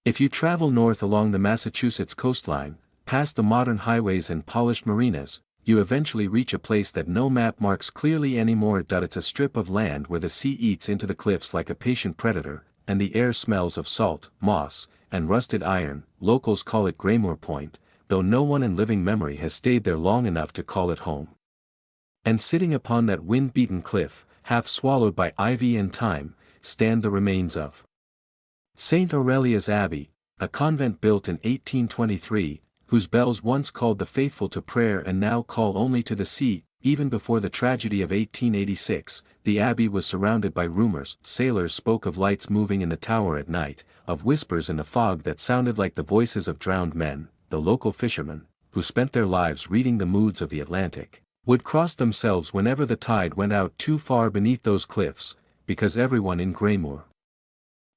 If you travel north along the Massachusetts coastline, past the modern highways and polished marinas, you eventually reach a place that no map marks clearly anymore. It's a strip of land where the sea eats into the cliffs like a patient predator, and the air smells of salt, moss, and rusted iron. Locals call it Graymoor Point, though no one in living memory has stayed there long enough to call it home. And sitting upon that wind-beaten cliff, half swallowed by ivy and thyme, stand the remains of St. Aurelia's Abbey, a convent built in 1823, whose bells once called the faithful to prayer and now call only to the sea. Even before the tragedy of 1886, the abbey was surrounded by rumors. Sailors spoke of lights moving in the tower at night, of whispers in the fog that sounded like the voices of drowned men. The local fishermen, who spent their lives reading the moods of the Atlantic, would cross themselves whenever the tide went out too far beneath those cliffs, because everyone in Graymoor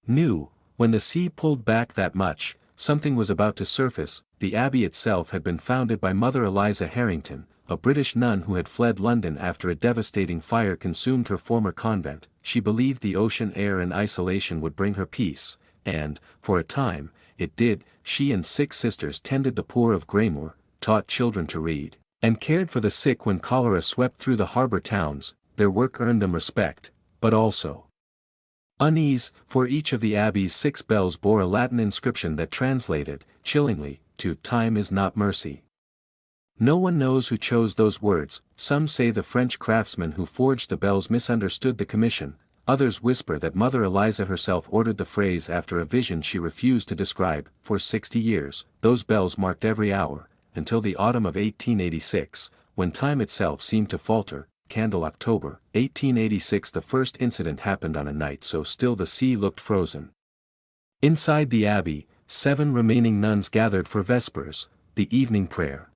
knew, when the sea pulled back that much, something was about to surface. The abbey itself had been founded by Mother Eliza Harrington, a British nun who had fled London after a devastating fire consumed her former convent. She believed the ocean air and isolation would bring her peace, and, for a time, it did. She and 6 sisters tended the poor of Graymoor, taught children to read, and cared for the sick when cholera swept through the harbor towns. Their work earned them respect, but also unease, for each of the abbey's 6 bells bore a Latin inscription that translated, chillingly, to "Time is not mercy." No one knows who chose those words. Some say the French craftsman who forged the bells misunderstood the commission, others whisper that Mother Eliza herself ordered the phrase after a vision she refused to describe. For 60 years, those bells marked every hour, until the autumn of 1886, when time itself seemed to falter. Candle October, 1886. The first incident happened on a night so still the sea looked frozen. Inside the abbey, 7 remaining nuns gathered for vespers, the evening prayer.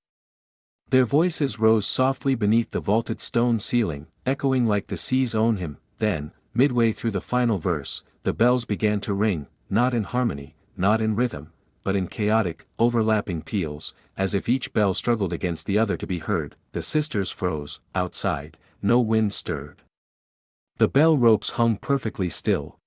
Their voices rose softly beneath the vaulted stone ceiling, echoing like the sea's own hymn. Then, midway through the final verse, the bells began to ring, not in harmony, not in rhythm, but in chaotic, overlapping peals, as if each bell struggled against the other to be heard. The sisters froze. Outside, no wind stirred. The bell ropes hung perfectly still.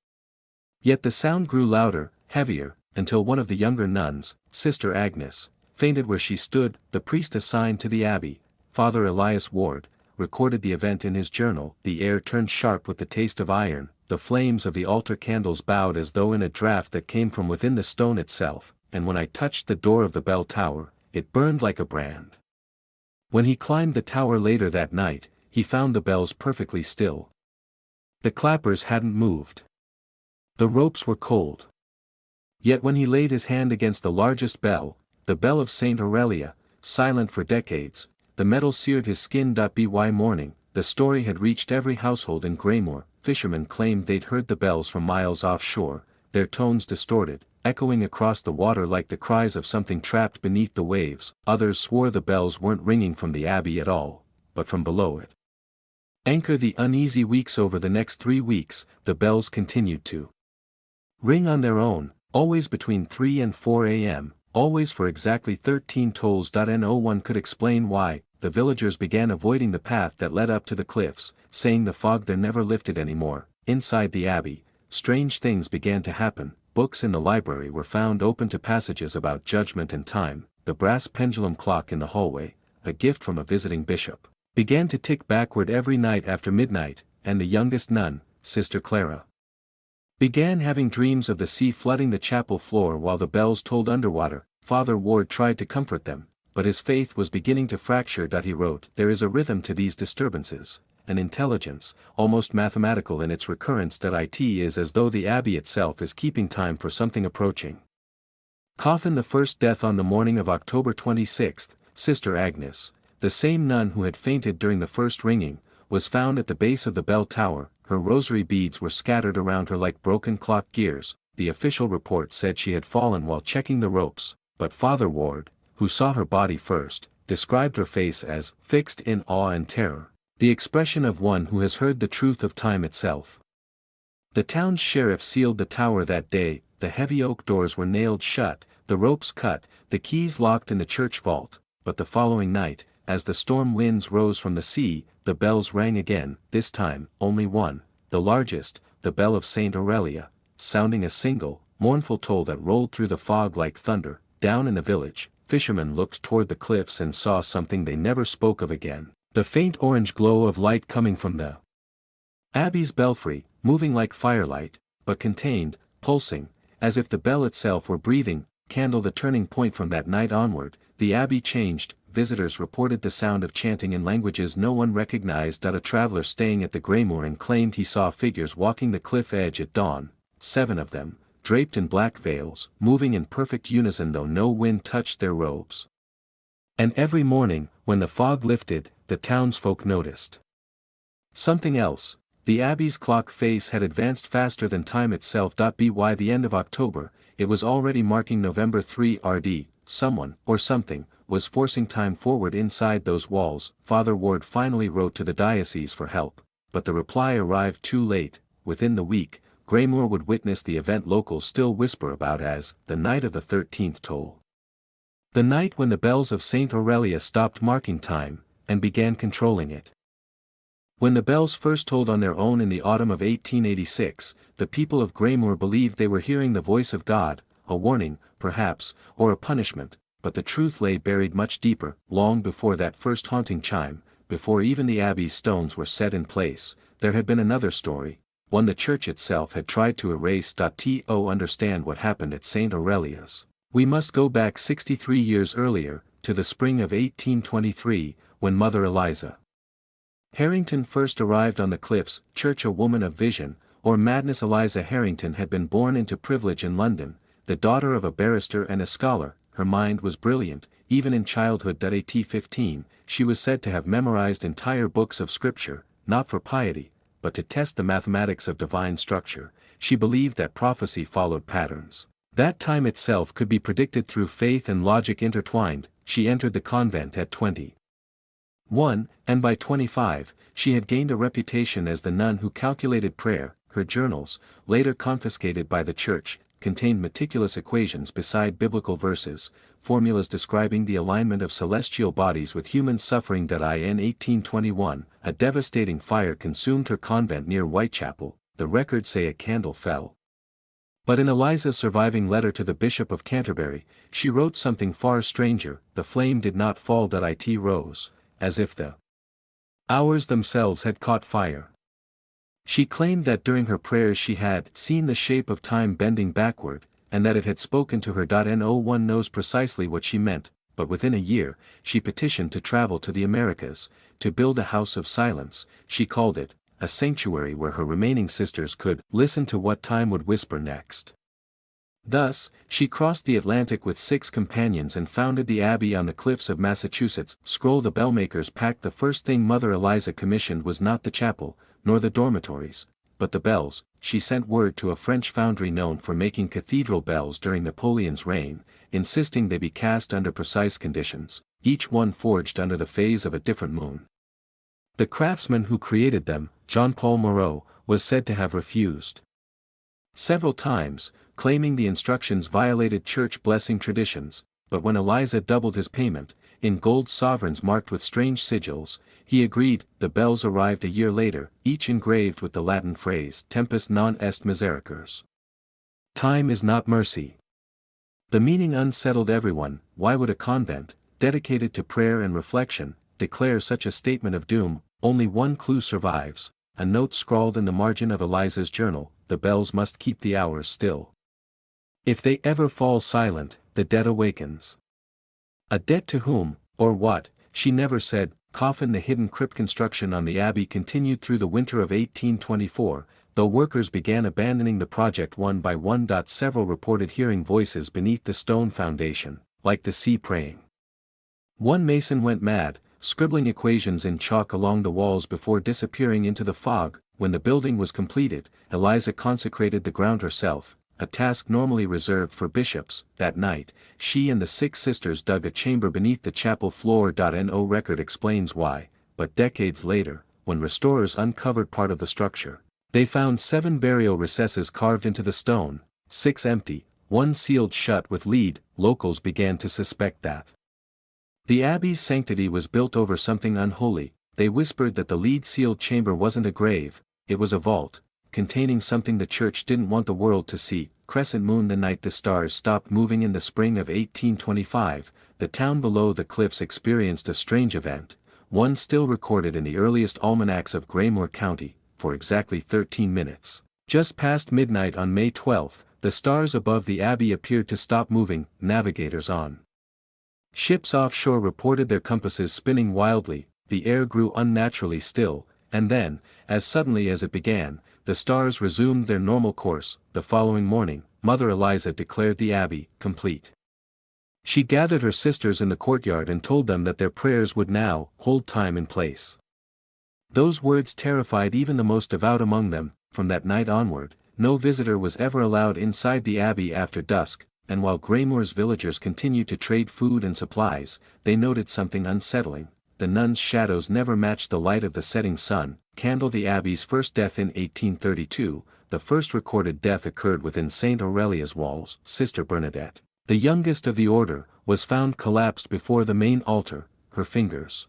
Yet the sound grew louder, heavier, until one of the younger nuns, Sister Agnes, fainted where she stood. The priest assigned to the abbey, Father Elias Ward, recorded the event in his journal. The air turned sharp with the taste of iron, the flames of the altar candles bowed as though in a draught that came from within the stone itself, and when I touched the door of the bell tower, it burned like a brand. When he climbed the tower later that night, he found the bells perfectly still. The clappers hadn't moved. The ropes were cold. Yet when he laid his hand against the largest bell, the bell of St. Aurelia, silent for decades, the metal seared his skin. By morning, the story had reached every household in Graymoor. Fishermen claimed they'd heard the bells from miles offshore, their tones distorted, echoing across the water like the cries of something trapped beneath the waves. Others swore the bells weren't ringing from the abbey at all, but from below it. Anchor the uneasy weeks. Over the next 3 weeks, the bells continued to ring on their own, always between 3 and 4 a.m., always for exactly 13 tolls. No one could explain why. The villagers began avoiding the path that led up to the cliffs, saying the fog there never lifted anymore. Inside the abbey, strange things began to happen. Books in the library were found open to passages about judgment and time. The brass pendulum clock in the hallway, a gift from a visiting bishop, began to tick backward every night after midnight, and the youngest nun, Sister Clara, began having dreams of the sea flooding the chapel floor while the bells tolled underwater. Father Ward tried to comfort them, but his faith was beginning to fracture. He wrote, "There is a rhythm to these disturbances, an intelligence, almost mathematical in its recurrence. It is as though the abbey itself is keeping time for something approaching." Coffin. The first death on the morning of October 26, Sister Agnes, the same nun who had fainted during the first ringing, was found at the base of the bell tower. Her rosary beads were scattered around her like broken clock gears. The official report said she had fallen while checking the ropes, but Father Ward, who saw her body first, described her face as fixed in awe and terror, the expression of one who has heard the truth of time itself. The town's sheriff sealed the tower that day. The heavy oak doors were nailed shut, the ropes cut, the keys locked in the church vault. But the following night, as the storm winds rose from the sea, the bells rang again. This time, only one, the largest, the bell of St. Aurelia, sounding a single, mournful toll that rolled through the fog like thunder. Down in the village, fishermen looked toward the cliffs and saw something they never spoke of again. The faint orange glow of light coming from the abbey's belfry, moving like firelight, but contained, pulsing, as if the bell itself were breathing. Candle the turning point from that night onward, the abbey changed. Visitors reported the sound of chanting in languages no one recognized. A traveler staying at the Greymoor claimed he saw figures walking the cliff edge at dawn, 7 of them, draped in black veils, moving in perfect unison though no wind touched their robes. And every morning, when the fog lifted, the townsfolk noticed something else. The abbey's clock face had advanced faster than time itself. By the end of October, it was already marking November 3 RD. Someone, or something, was forcing time forward inside those walls. Father Ward finally wrote to the diocese for help, but the reply arrived too late. Within the week, Greymoor would witness the event locals still whisper about as the night of the 13th toll. The night when the bells of St. Aurelia stopped marking time, and began controlling it. When the bells first tolled on their own in the autumn of 1886, the people of Greymoor believed they were hearing the voice of God, a warning, perhaps, or a punishment, but the truth lay buried much deeper. Long before that first haunting chime, before even the abbey's stones were set in place, there had been another story, one the church itself had tried to erase. To understand what happened at St. Aurelia's, we must go back 63 years earlier, to the spring of 1823, when Mother Eliza Harrington first arrived on the Cliffs Church. A woman of vision, or madness. Eliza Harrington had been born into privilege in London, the daughter of a barrister and a scholar. Her mind was brilliant, even in childhood. At 15, she was said to have memorized entire books of scripture, not for piety, but to test the mathematics of divine structure. She believed that prophecy followed patterns, that time itself could be predicted through faith and logic intertwined. She entered the convent at 21, and by 25, she had gained a reputation as the nun who calculated prayer. Her journals, later confiscated by the church, contained meticulous equations beside biblical verses, formulas describing the alignment of celestial bodies with human suffering. In 1821, a devastating fire consumed her convent near Whitechapel. The records say a candle fell. But in Eliza's surviving letter to the Bishop of Canterbury, she wrote something far stranger. The flame did not fall. It rose, as if the hours themselves had caught fire. She claimed that during her prayers she had seen the shape of time bending backward, and that it had spoken to her. No one knows precisely what she meant, but within a year, she petitioned to travel to the Americas, to build a house of silence. She called it a sanctuary where her remaining sisters could listen to what time would whisper next. Thus, she crossed the Atlantic with 6 companions and founded the Abbey on the cliffs of Massachusetts. The bellmakers packed. The first thing Mother Eliza commissioned was not the chapel, nor the dormitories, but the bells. She sent word to a French foundry known for making cathedral bells during Napoleon's reign, insisting they be cast under precise conditions, each one forged under the phase of a different moon. The craftsman who created them, Jean-Paul Moreau, was said to have refused several times, claiming the instructions violated church blessing traditions, but when Eliza doubled his payment, in gold sovereigns marked with strange sigils, he agreed. The bells arrived a year later, each engraved with the Latin phrase Tempus non est misericors. Time is not mercy. The meaning unsettled everyone. Why would a convent, dedicated to prayer and reflection, declare such a statement of doom? Only one clue survives, a note scrawled in the margin of Eliza's journal: the bells must keep the hours still. If they ever fall silent, the dead awakens. A debt to whom, or what, she never said. Coffin. The hidden crypt construction on the abbey continued through the winter of 1824, though workers began abandoning the project one by one. Several reported hearing voices beneath the stone foundation, like the sea praying. One mason went mad, scribbling equations in chalk along the walls before disappearing into the fog. When the building was completed, Eliza consecrated the ground herself, a task normally reserved for bishops. That night, she and the 6 sisters dug a chamber beneath the chapel floor. No record explains why, but decades later, when restorers uncovered part of the structure, they found 7 burial recesses carved into the stone, 6 empty, 1 sealed shut with lead. Locals began to suspect that the abbey's sanctity was built over something unholy. They whispered that the lead-sealed chamber wasn't a grave, it was a vault, containing something the church didn't want the world to see, crescent moon. The night the stars stopped moving in the spring of 1825, the town below the cliffs experienced a strange event, one still recorded in the earliest almanacs of Graymoor County, for exactly 13 minutes. Just past midnight on May 12, the stars above the abbey appeared to stop moving. Navigators on ships offshore reported their compasses spinning wildly, the air grew unnaturally still, and then, as suddenly as it began, the stars resumed their normal course. The following morning, Mother Eliza declared the abbey complete. She gathered her sisters in the courtyard and told them that their prayers would now hold time and place. Those words terrified even the most devout among them. From that night onward, no visitor was ever allowed inside the abbey after dusk, and while Graymoor's villagers continued to trade food and supplies, they noted something unsettling. The nuns' shadows never matched the light of the setting sun. Candle. The abbey's first death in 1832, the first recorded death occurred within St. Aurelia's walls. Sister Bernadette, the youngest of the order, was found collapsed before the main altar, her fingers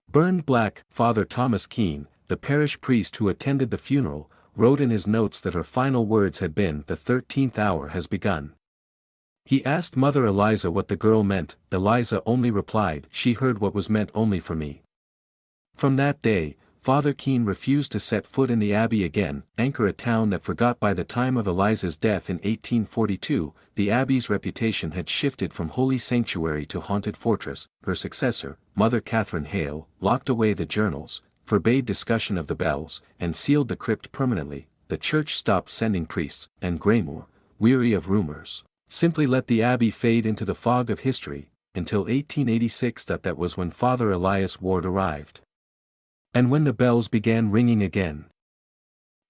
burned black. Father Thomas Keene, the parish priest who attended the funeral, wrote in his notes that her final words had been, "The 13th hour has begun." He asked Mother Eliza what the girl meant. Eliza only replied, "She heard what was meant only for me." From that day, Father Keene refused to set foot in the abbey again. Anchor. A town that forgot. By the time of Eliza's death in 1842, the abbey's reputation had shifted from holy sanctuary to haunted fortress. Her successor, Mother Catherine Hale, locked away the journals, forbade discussion of the bells, and sealed the crypt permanently. The church stopped sending priests, and Graymoor, weary of rumors, simply let the abbey fade into the fog of history, until 1886. That was when Father Elias Ward arrived. And when the bells began ringing again.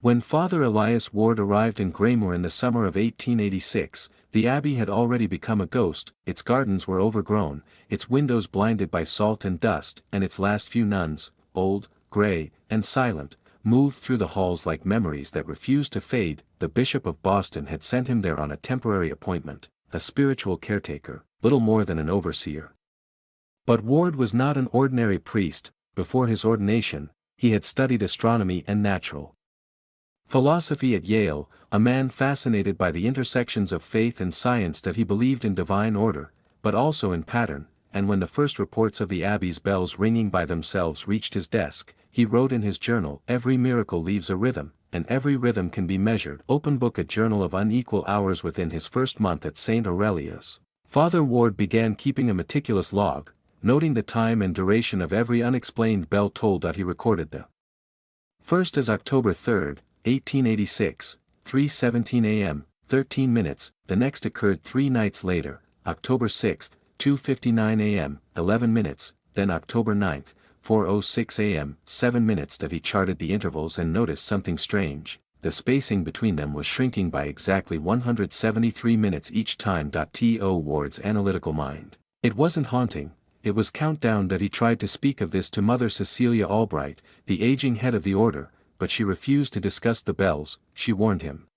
When Father Elias Ward arrived in Graymoor in the summer of 1886, the abbey had already become a ghost. Its gardens were overgrown, its windows blinded by salt and dust, and its last few nuns, old, gray, and silent, moved through the halls like memories that refused to fade. The Bishop of Boston had sent him there on a temporary appointment, a spiritual caretaker, little more than an overseer. But Ward was not an ordinary priest. Before his ordination, he had studied astronomy and natural philosophy at Yale, a man fascinated by the intersections of faith and science. That he believed in divine order, but also in pattern, and when the first reports of the abbey's bells ringing by themselves reached his desk, he wrote in his journal, "Every miracle leaves a rhythm, and every rhythm can be measured." Open book. A journal of unequal hours. Within his first month at St. Aurelia's, Father Ward began keeping a meticulous log, noting the time and duration of every unexplained bell toll. He recorded the first as October 3, 1886, 3:17 a.m., 13 minutes, the next occurred 3 nights later, October 6, 2:59 a.m., 11 minutes, then October 9, 4:06 a.m., 7 minutes. He charted the intervals and noticed something strange. The spacing between them was shrinking by exactly 173 minutes each time. To Ward's analytical mind, it wasn't haunting. It was countdown. He tried to speak of this to Mother Cecilia Albright, the aging head of the order, but she refused to discuss the bells. She warned him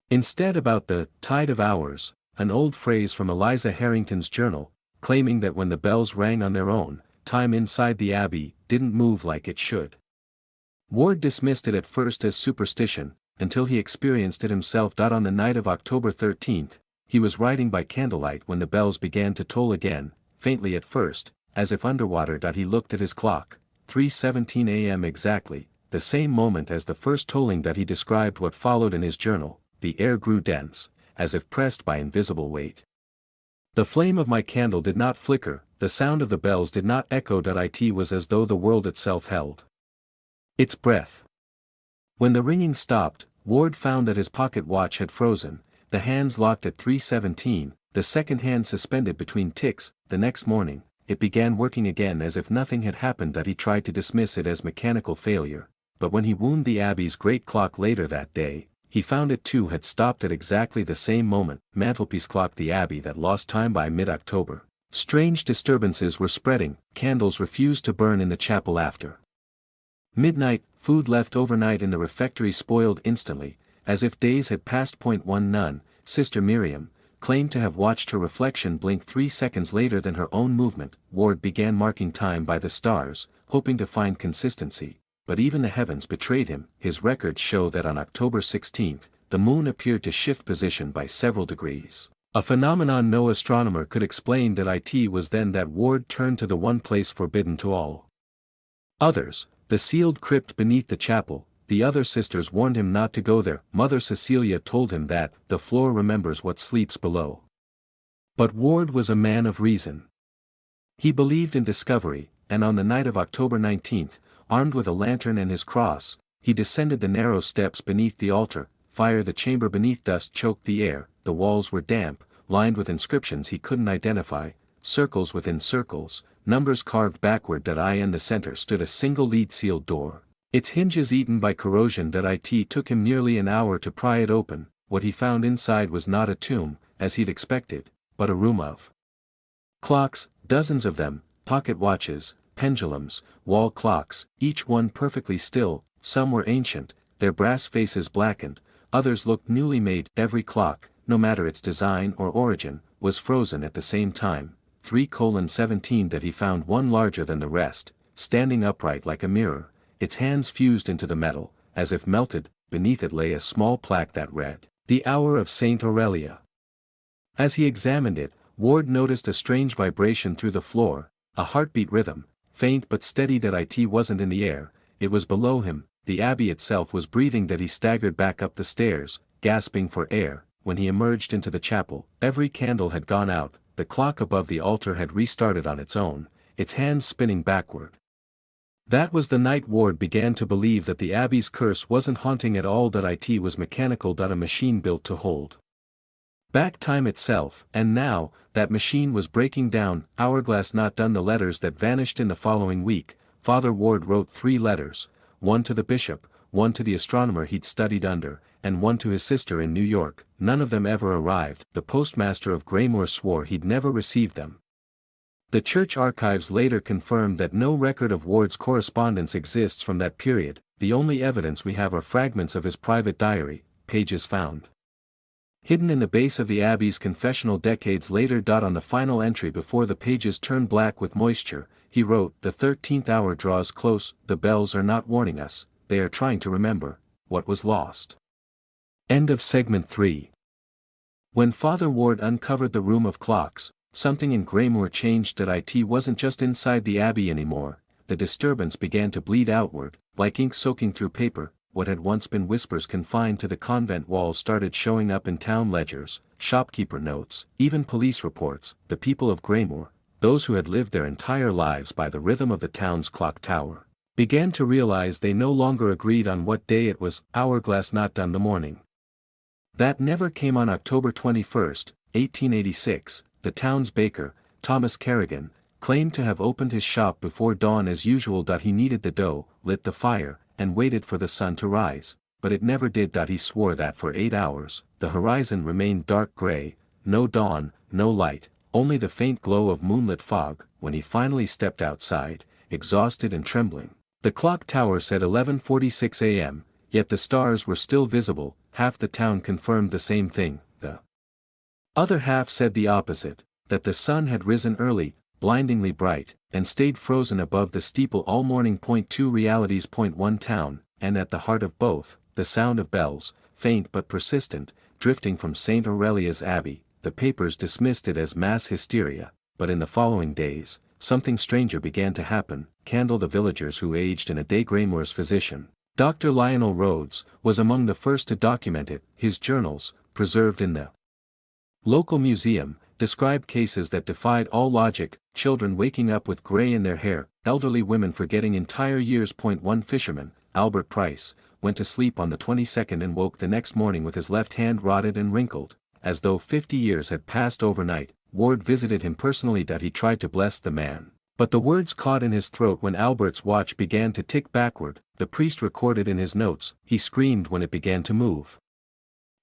instead about the tide of hours, an old phrase from Eliza Harrington's journal, claiming that when the bells rang on their own, time inside the abbey didn't move like it should. Ward dismissed it at first as superstition, until he experienced it himself. On the night of October 13, he was riding by candlelight when the bells began to toll again, faintly at first, as if underwater. He looked at his clock, 3:17 a.m. exactly, the same moment as the first tolling. He described what followed in his journal. The air grew dense, as if pressed by invisible weight. The flame of my candle did not flicker, the sound of the bells did not echo. It was as though the world itself held its breath. When the ringing stopped, Ward found that his pocket watch had frozen, the hands locked at 3:17, the second hand suspended between ticks. The next morning, it began working again as if nothing had happened. He tried to dismiss it as mechanical failure, but when he wound the abbey's great clock later that day, he found it too had stopped at exactly the same moment. Mantelpiece clock. The abbey that lost time by mid-October. Strange disturbances were spreading. Candles refused to burn in the chapel after midnight. Food left overnight in the refectory spoiled instantly, as if days had passed. One nun, Sister Miriam, claimed to have watched her reflection blink 3 seconds later than her own movement. Ward began marking time by the stars, hoping to find consistency, but even the heavens betrayed him. His records show that on October 16, the moon appeared to shift position by several degrees. A phenomenon no astronomer could explain. It was then that Ward turned to the one place forbidden to all others, the sealed crypt beneath the chapel. The other sisters warned him not to go there. Mother Cecilia told him that the floor remembers what sleeps below. But Ward was a man of reason. He believed in discovery, and on the night of October 19, armed with a lantern and his cross, he descended the narrow steps beneath the altar. Fire the chamber beneath. Dust choked the air, the walls were damp, lined with inscriptions he couldn't identify, circles within circles, numbers carved backward. In the center stood a single lead sealed door, its hinges eaten by corrosion. It took him nearly an hour to pry it open. What he found inside was not a tomb, as he'd expected, but a room of clocks, dozens of them, pocket watches, pendulums, wall clocks, each one perfectly still. Some were ancient, their brass faces blackened, others looked newly made. Every clock, no matter its design or origin, was frozen at the same time. 3:17. He found one larger than the rest, standing upright like a mirror, its hands fused into the metal, as if melted. Beneath it lay a small plaque that read, "The Hour of Saint Aurelia." As he examined it, Ward noticed a strange vibration through the floor, a heartbeat rhythm, faint but steady. It wasn't in the air, it was below him. The abbey itself was breathing. He staggered back up the stairs, gasping for air. When he emerged into the chapel, every candle had gone out, the clock above the altar had restarted on its own, its hands spinning backward. That was the night Ward began to believe that the abbey's curse wasn't haunting at all. It was mechanical. A machine built to hold back time itself, and now, that machine was breaking down. Hourglass not done. The letters that vanished in the following week. Father Ward wrote 3 letters, one to the bishop, one to the astronomer he'd studied under, and one to his sister in New York. None of them ever arrived. The postmaster of Graymoor swore he'd never received them. The church archives later confirmed that no record of Ward's correspondence exists from that period. The only evidence we have are fragments of his private diary, pages found hidden in the base of the abbey's confessional decades later. On the final entry before the pages turned black with moisture, he wrote, "The 13th hour draws close, the bells are not warning us, they are trying to remember what was lost." End of segment 3. When Father Ward uncovered the room of clocks, something in Graymoor changed. It wasn't just inside the abbey anymore. The disturbance began to bleed outward, like ink soaking through paper. What had once been whispers confined to the convent walls started showing up in town ledgers, shopkeeper notes, even police reports. The people of Graymoor, those who had lived their entire lives by the rhythm of the town's clock tower, began to realize they no longer agreed on what day it was. Hourglass not done. The morning that never came. On October 21, 1886, the town's baker, Thomas Kerrigan, claimed to have opened his shop before dawn as usual. He kneaded the dough, lit the fire, and waited for the sun to rise, but it never did. He swore that for 8 hours, the horizon remained dark gray, no dawn, no light, only the faint glow of moonlit fog. When he finally stepped outside, exhausted and trembling, the clock tower said 11:46 a.m., yet the stars were still visible. Half the town confirmed the same thing, the other half said the opposite, that the sun had risen early, blindingly bright, and stayed frozen above the steeple all morning. Point 2 Realities. Point 1 Town, and at the heart of both, the sound of bells, faint but persistent, drifting from St. Aurelia's Abbey. The papers dismissed it as mass hysteria, but in the following days, something stranger began to happen. Candle, the villagers who aged in a day. Graymoor's physician, Dr. Lionel Rhodes, was among the first to document it. His journals, preserved in the local museum, described cases that defied all logic: children waking up with gray in their hair, elderly women forgetting entire years. Point 1 Fisherman, Albert Price, went to sleep on the 22nd and woke the next morning with his left hand rotted and wrinkled, as though 50 years had passed overnight. Ward visited him personally. He tried to bless the man, but the words caught in his throat when Albert's watch began to tick backward. The priest recorded in his notes, he screamed when it began to move.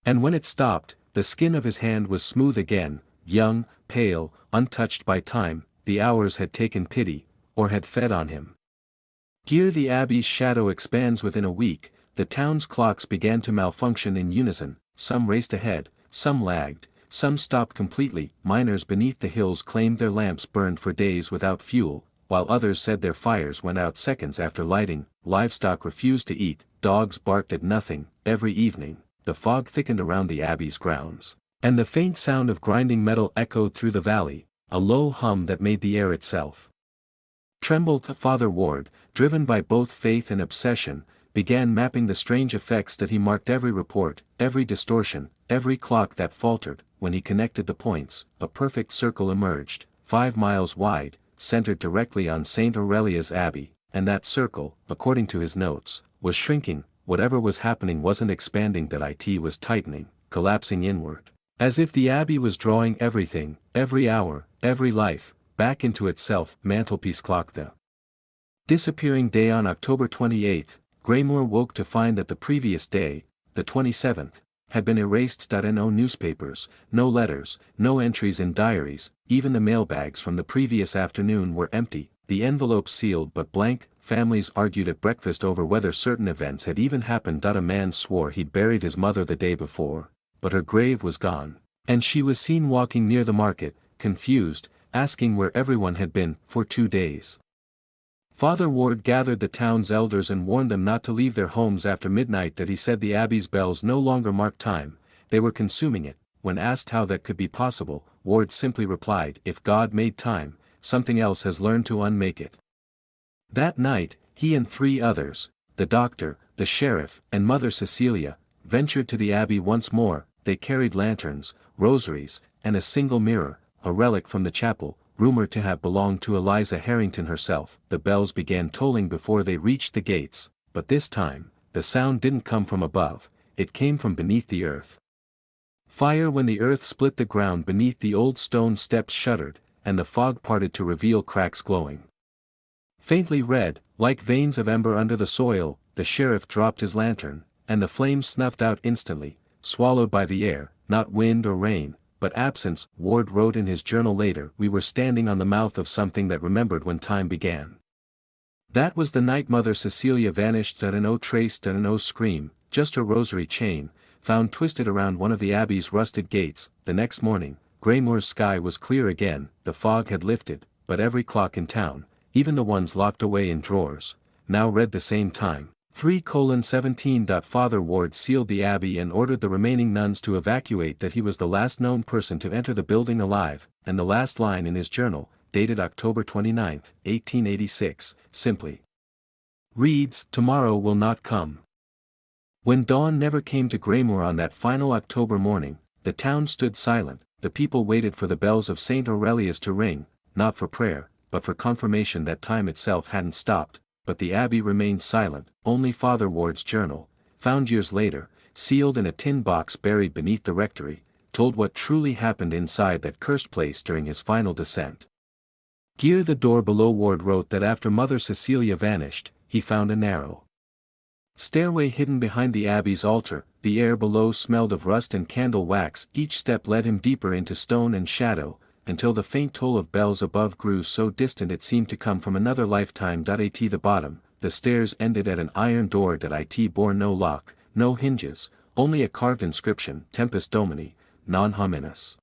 And when it stopped, the skin of his hand was smooth again, young, pale, untouched by time. The hours had taken pity, or had fed on him. Here the abbey's shadow expands. Within a week, the town's clocks began to malfunction in unison. Some raced ahead, some lagged, some stopped completely. Miners beneath the hills claimed their lamps burned for days without fuel. while others said their fires went out seconds after lighting. Livestock refused to eat, dogs barked at nothing. Every evening, the fog thickened around the abbey's grounds, and the faint sound of grinding metal echoed through the valley, a low hum that made the air itself tremble. Father Ward, driven by both faith and obsession, began mapping the strange effects that he marked every report, every distortion, every clock that faltered. When he connected the points, a perfect circle emerged, 5 miles wide, centered directly on St. Aurelia's Abbey, and that circle, according to his notes, was shrinking. Whatever was happening wasn't expanding, that it was tightening, collapsing inward, as if the Abbey was drawing everything, every hour, every life, back into itself. Mantelpiece clock. The disappearing day. On October 28, Graymore woke to find that the previous day, the 27th, had been erased. No newspapers, no letters, no entries in diaries, even the mailbags from the previous afternoon were empty, the envelopes sealed but blank. Families argued at breakfast over whether certain events had even happened. A man swore he'd buried his mother the day before, but her grave was gone, and she was seen walking near the market, confused, asking where everyone had been for 2 days. Father Ward gathered the town's elders and warned them not to leave their homes after midnight. He said the Abbey's bells no longer marked time, they were consuming it. When asked how that could be possible, Ward simply replied, "If God made time, something else has learned to unmake it." That night, he and 3 others, the doctor, the sheriff, and Mother Cecilia, ventured to the Abbey once more. They carried lanterns, rosaries, and a single mirror, a relic from the chapel, rumored to have belonged to Eliza Harrington herself. The bells began tolling before they reached the gates, but this time, the sound didn't come from above, it came from beneath the earth. Fire. When the earth split, the ground beneath the old stone steps shuddered, and the fog parted to reveal cracks glowing faintly red, like veins of ember under the soil. The sheriff dropped his lantern, and the flames snuffed out instantly, swallowed by the air, not wind or rain, but absence. Ward wrote in his journal later, "We were standing on the mouth of something that remembered when time began." That was the night Mother Cecilia vanished. No trace, no scream, just her rosary chain, found twisted around one of the Abbey's rusted gates. The next morning, Graymoor's sky was clear again. The fog had lifted, but every clock in town, even the ones locked away in drawers, now read the same time, 3:17. Father Ward sealed the Abbey and ordered the remaining nuns to evacuate. That he was the last known person to enter the building alive, and the last line in his journal, dated October 29, 1886, simply reads, "Tomorrow will not come." When dawn never came to Graymoor on that final October morning, the town stood silent. The people waited for the bells of St. Aurelia's to ring, not for prayer, but for confirmation that time itself hadn't stopped. But the Abbey remained silent. Only Father Ward's journal, found years later, sealed in a tin box buried beneath the rectory, told what truly happened inside that cursed place during his final descent. Near the door below, Ward wrote that after Mother Cecilia vanished, he found a narrow stairway hidden behind the Abbey's altar. The air below smelled of rust and candle wax. Each step led him deeper into stone and shadow, until the faint toll of bells above grew so distant it seemed to come from another lifetime. At the bottom, the stairs ended at an iron door that bore no lock, no hinges, only a carved inscription, Tempus Domini, non hominis.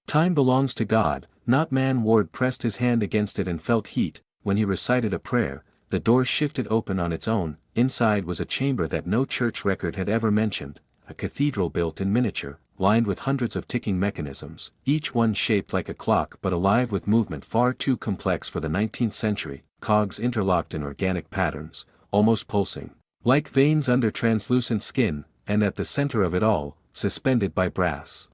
Time belongs to God, not man. Ward pressed his hand against it and felt heat. When he recited a prayer, the door shifted open on its own. Inside was a chamber that no church record had ever mentioned, a cathedral built in miniature, lined with hundreds of ticking mechanisms, each one shaped like a clock but alive with movement far too complex for the 19th century, cogs interlocked in organic patterns, almost pulsing, like veins under translucent skin, and at the center of it all, suspended by brass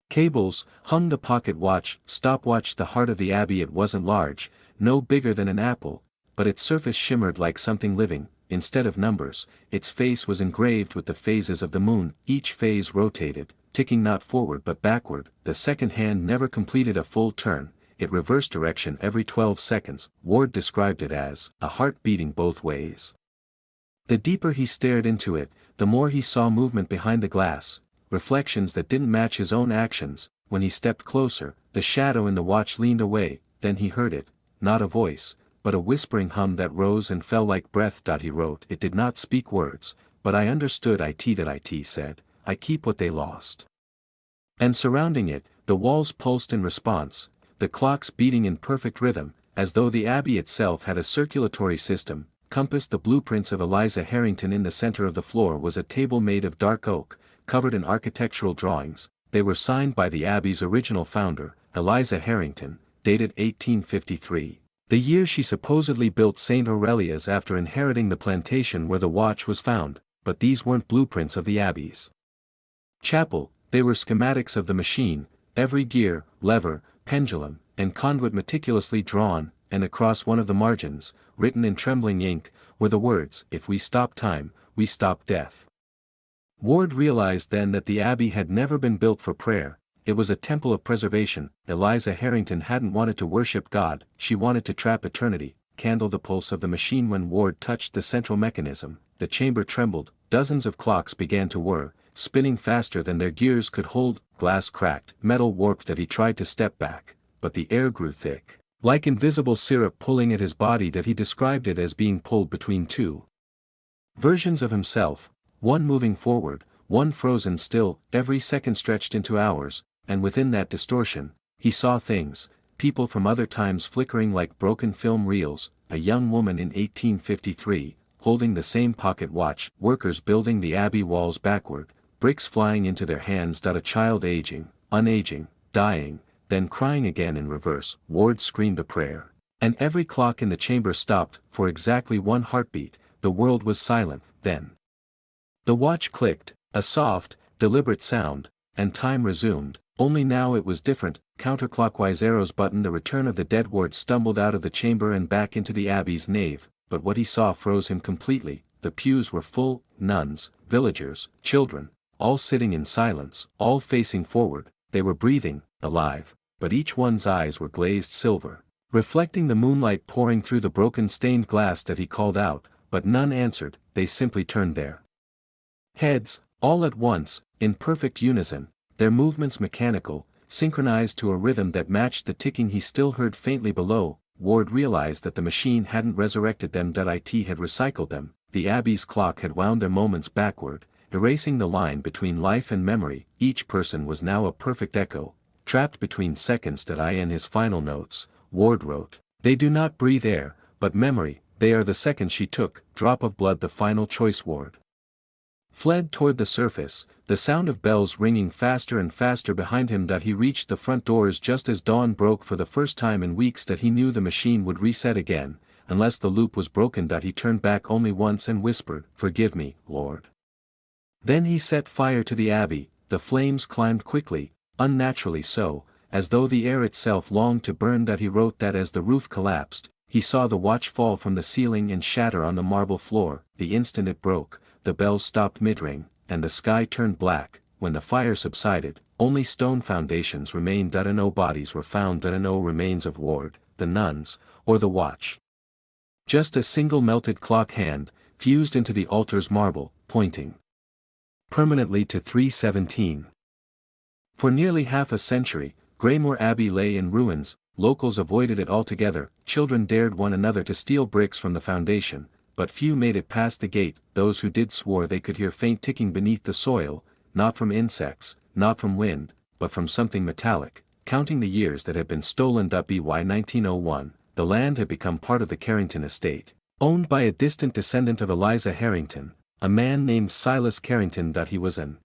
cables, hung the pocket watch, stopwatch. The heart of the Abbey. It wasn't large, no bigger than an apple, but its surface shimmered like something living. Instead of numbers, its face was engraved with the phases of the moon. Each phase rotated, ticking not forward but backward. The second hand never completed a full turn, it reversed direction every 12 seconds. Ward described it as a heart beating both ways. The deeper he stared into it, the more he saw movement behind the glass, reflections that didn't match his own actions. When he stepped closer, the shadow in the watch leaned away. Then he heard it, not a voice, but a whispering hum that rose and fell like breath. He wrote, "It did not speak words, but I understood it said, I keep what they lost." And surrounding it, the walls pulsed in response, the clocks beating in perfect rhythm, as though the abbey itself had a circulatory system, compassed the blueprints of Eliza Harrington. In the center of the floor was a table made of dark oak, covered in architectural drawings. They were signed by the abbey's original founder, Eliza Harrington, dated 1853. The year she supposedly built St. Aurelia's after inheriting the plantation where the watch was found, but these weren't blueprints of the abbey's chapel, they were schematics of the machine, every gear, lever, pendulum, and conduit meticulously drawn, and across one of the margins, written in trembling ink, were the words, "If we stop time, we stop death." Ward realized then that the abbey had never been built for prayer. It was a temple of preservation. Eliza Harrington hadn't wanted to worship God, she wanted to trap eternity. Candle the pulse of the machine. When Ward touched the central mechanism, the chamber trembled, dozens of clocks began to whir, spinning faster than their gears could hold. Glass cracked, metal warped. That he tried to step back, but the air grew thick, like invisible syrup pulling at his body. That he described it as being pulled between two versions of himself, one moving forward, one frozen still. Every second stretched into hours, and within that distortion, he saw things, people from other times flickering like broken film reels, a young woman in 1853, holding the same pocket watch, workers building the abbey walls backward, bricks flying into their hands. A child aging, unaging, dying, then crying again in reverse. Ward screamed a prayer, and every clock in the chamber stopped, for exactly one heartbeat. The world was silent, then. The watch clicked, a soft, deliberate sound, and time resumed, only now it was different. Counterclockwise arrows buttoned. The return of the dead. Ward stumbled out of the chamber and back into the abbey's nave, but what he saw froze him completely. The pews were full, nuns, villagers, children, all sitting in silence, all facing forward. They were breathing, alive, but each one's eyes were glazed silver, reflecting the moonlight pouring through the broken stained glass. That he called out, but none answered. They simply turned their heads, all at once, in perfect unison, their movements mechanical, synchronized to a rhythm that matched the ticking he still heard faintly below. Ward realized that the machine hadn't resurrected them. It had recycled them. The abbey's clock had wound their moments backward, erasing the line between life and memory. Each person was now a perfect echo, trapped between seconds. In his final notes, Ward wrote, "They do not breathe air, but memory, they are the seconds she took." Drop of blood. The final choice. Ward fled toward the surface, the sound of bells ringing faster and faster behind him. He reached the front doors just as dawn broke. For the first time in weeks he knew the machine would reset again, unless the loop was broken. He turned back only once and whispered, "Forgive me, Lord." Then he set fire to the abbey. The flames climbed quickly, unnaturally so, as though the air itself longed to burn. He wrote that as the roof collapsed, he saw the watch fall from the ceiling and shatter on the marble floor. The instant it broke, the bells stopped mid-ring, and the sky turned black. When the fire subsided, only stone foundations remained. No bodies were found. No remains of Ward, the nuns, or the watch. Just a single melted clock hand, fused into the altar's marble, pointing permanently to 317. For nearly half a century, Graymore Abbey lay in ruins. Locals avoided it altogether. Children dared one another to steal bricks from the foundation, but few made it past the gate. Those who did swore they could hear faint ticking beneath the soil, not from insects, not from wind, but from something metallic, counting the years that had been stolen. By 1901, the land had become part of the Carrington estate, owned by a distant descendant of Eliza Harrington, a man named Silas Carrington. He was an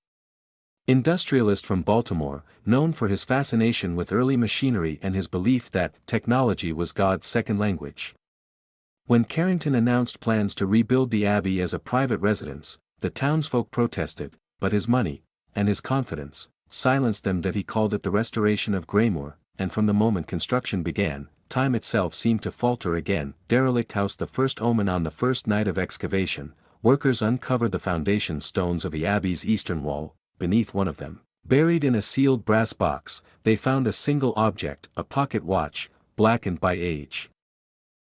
industrialist from Baltimore, known for his fascination with early machinery and his belief that technology was God's second language. When Carrington announced plans to rebuild the abbey as a private residence, the townsfolk protested, but his money, and his confidence, silenced them. He called it the restoration of Graymore, and from the moment construction began, time itself seemed to falter again. Derelict house. The first omen. On the first night of excavation, workers uncovered the foundation stones of the abbey's eastern wall. Beneath one of them, buried in a sealed brass box, they found a single object, a pocket watch, blackened by age,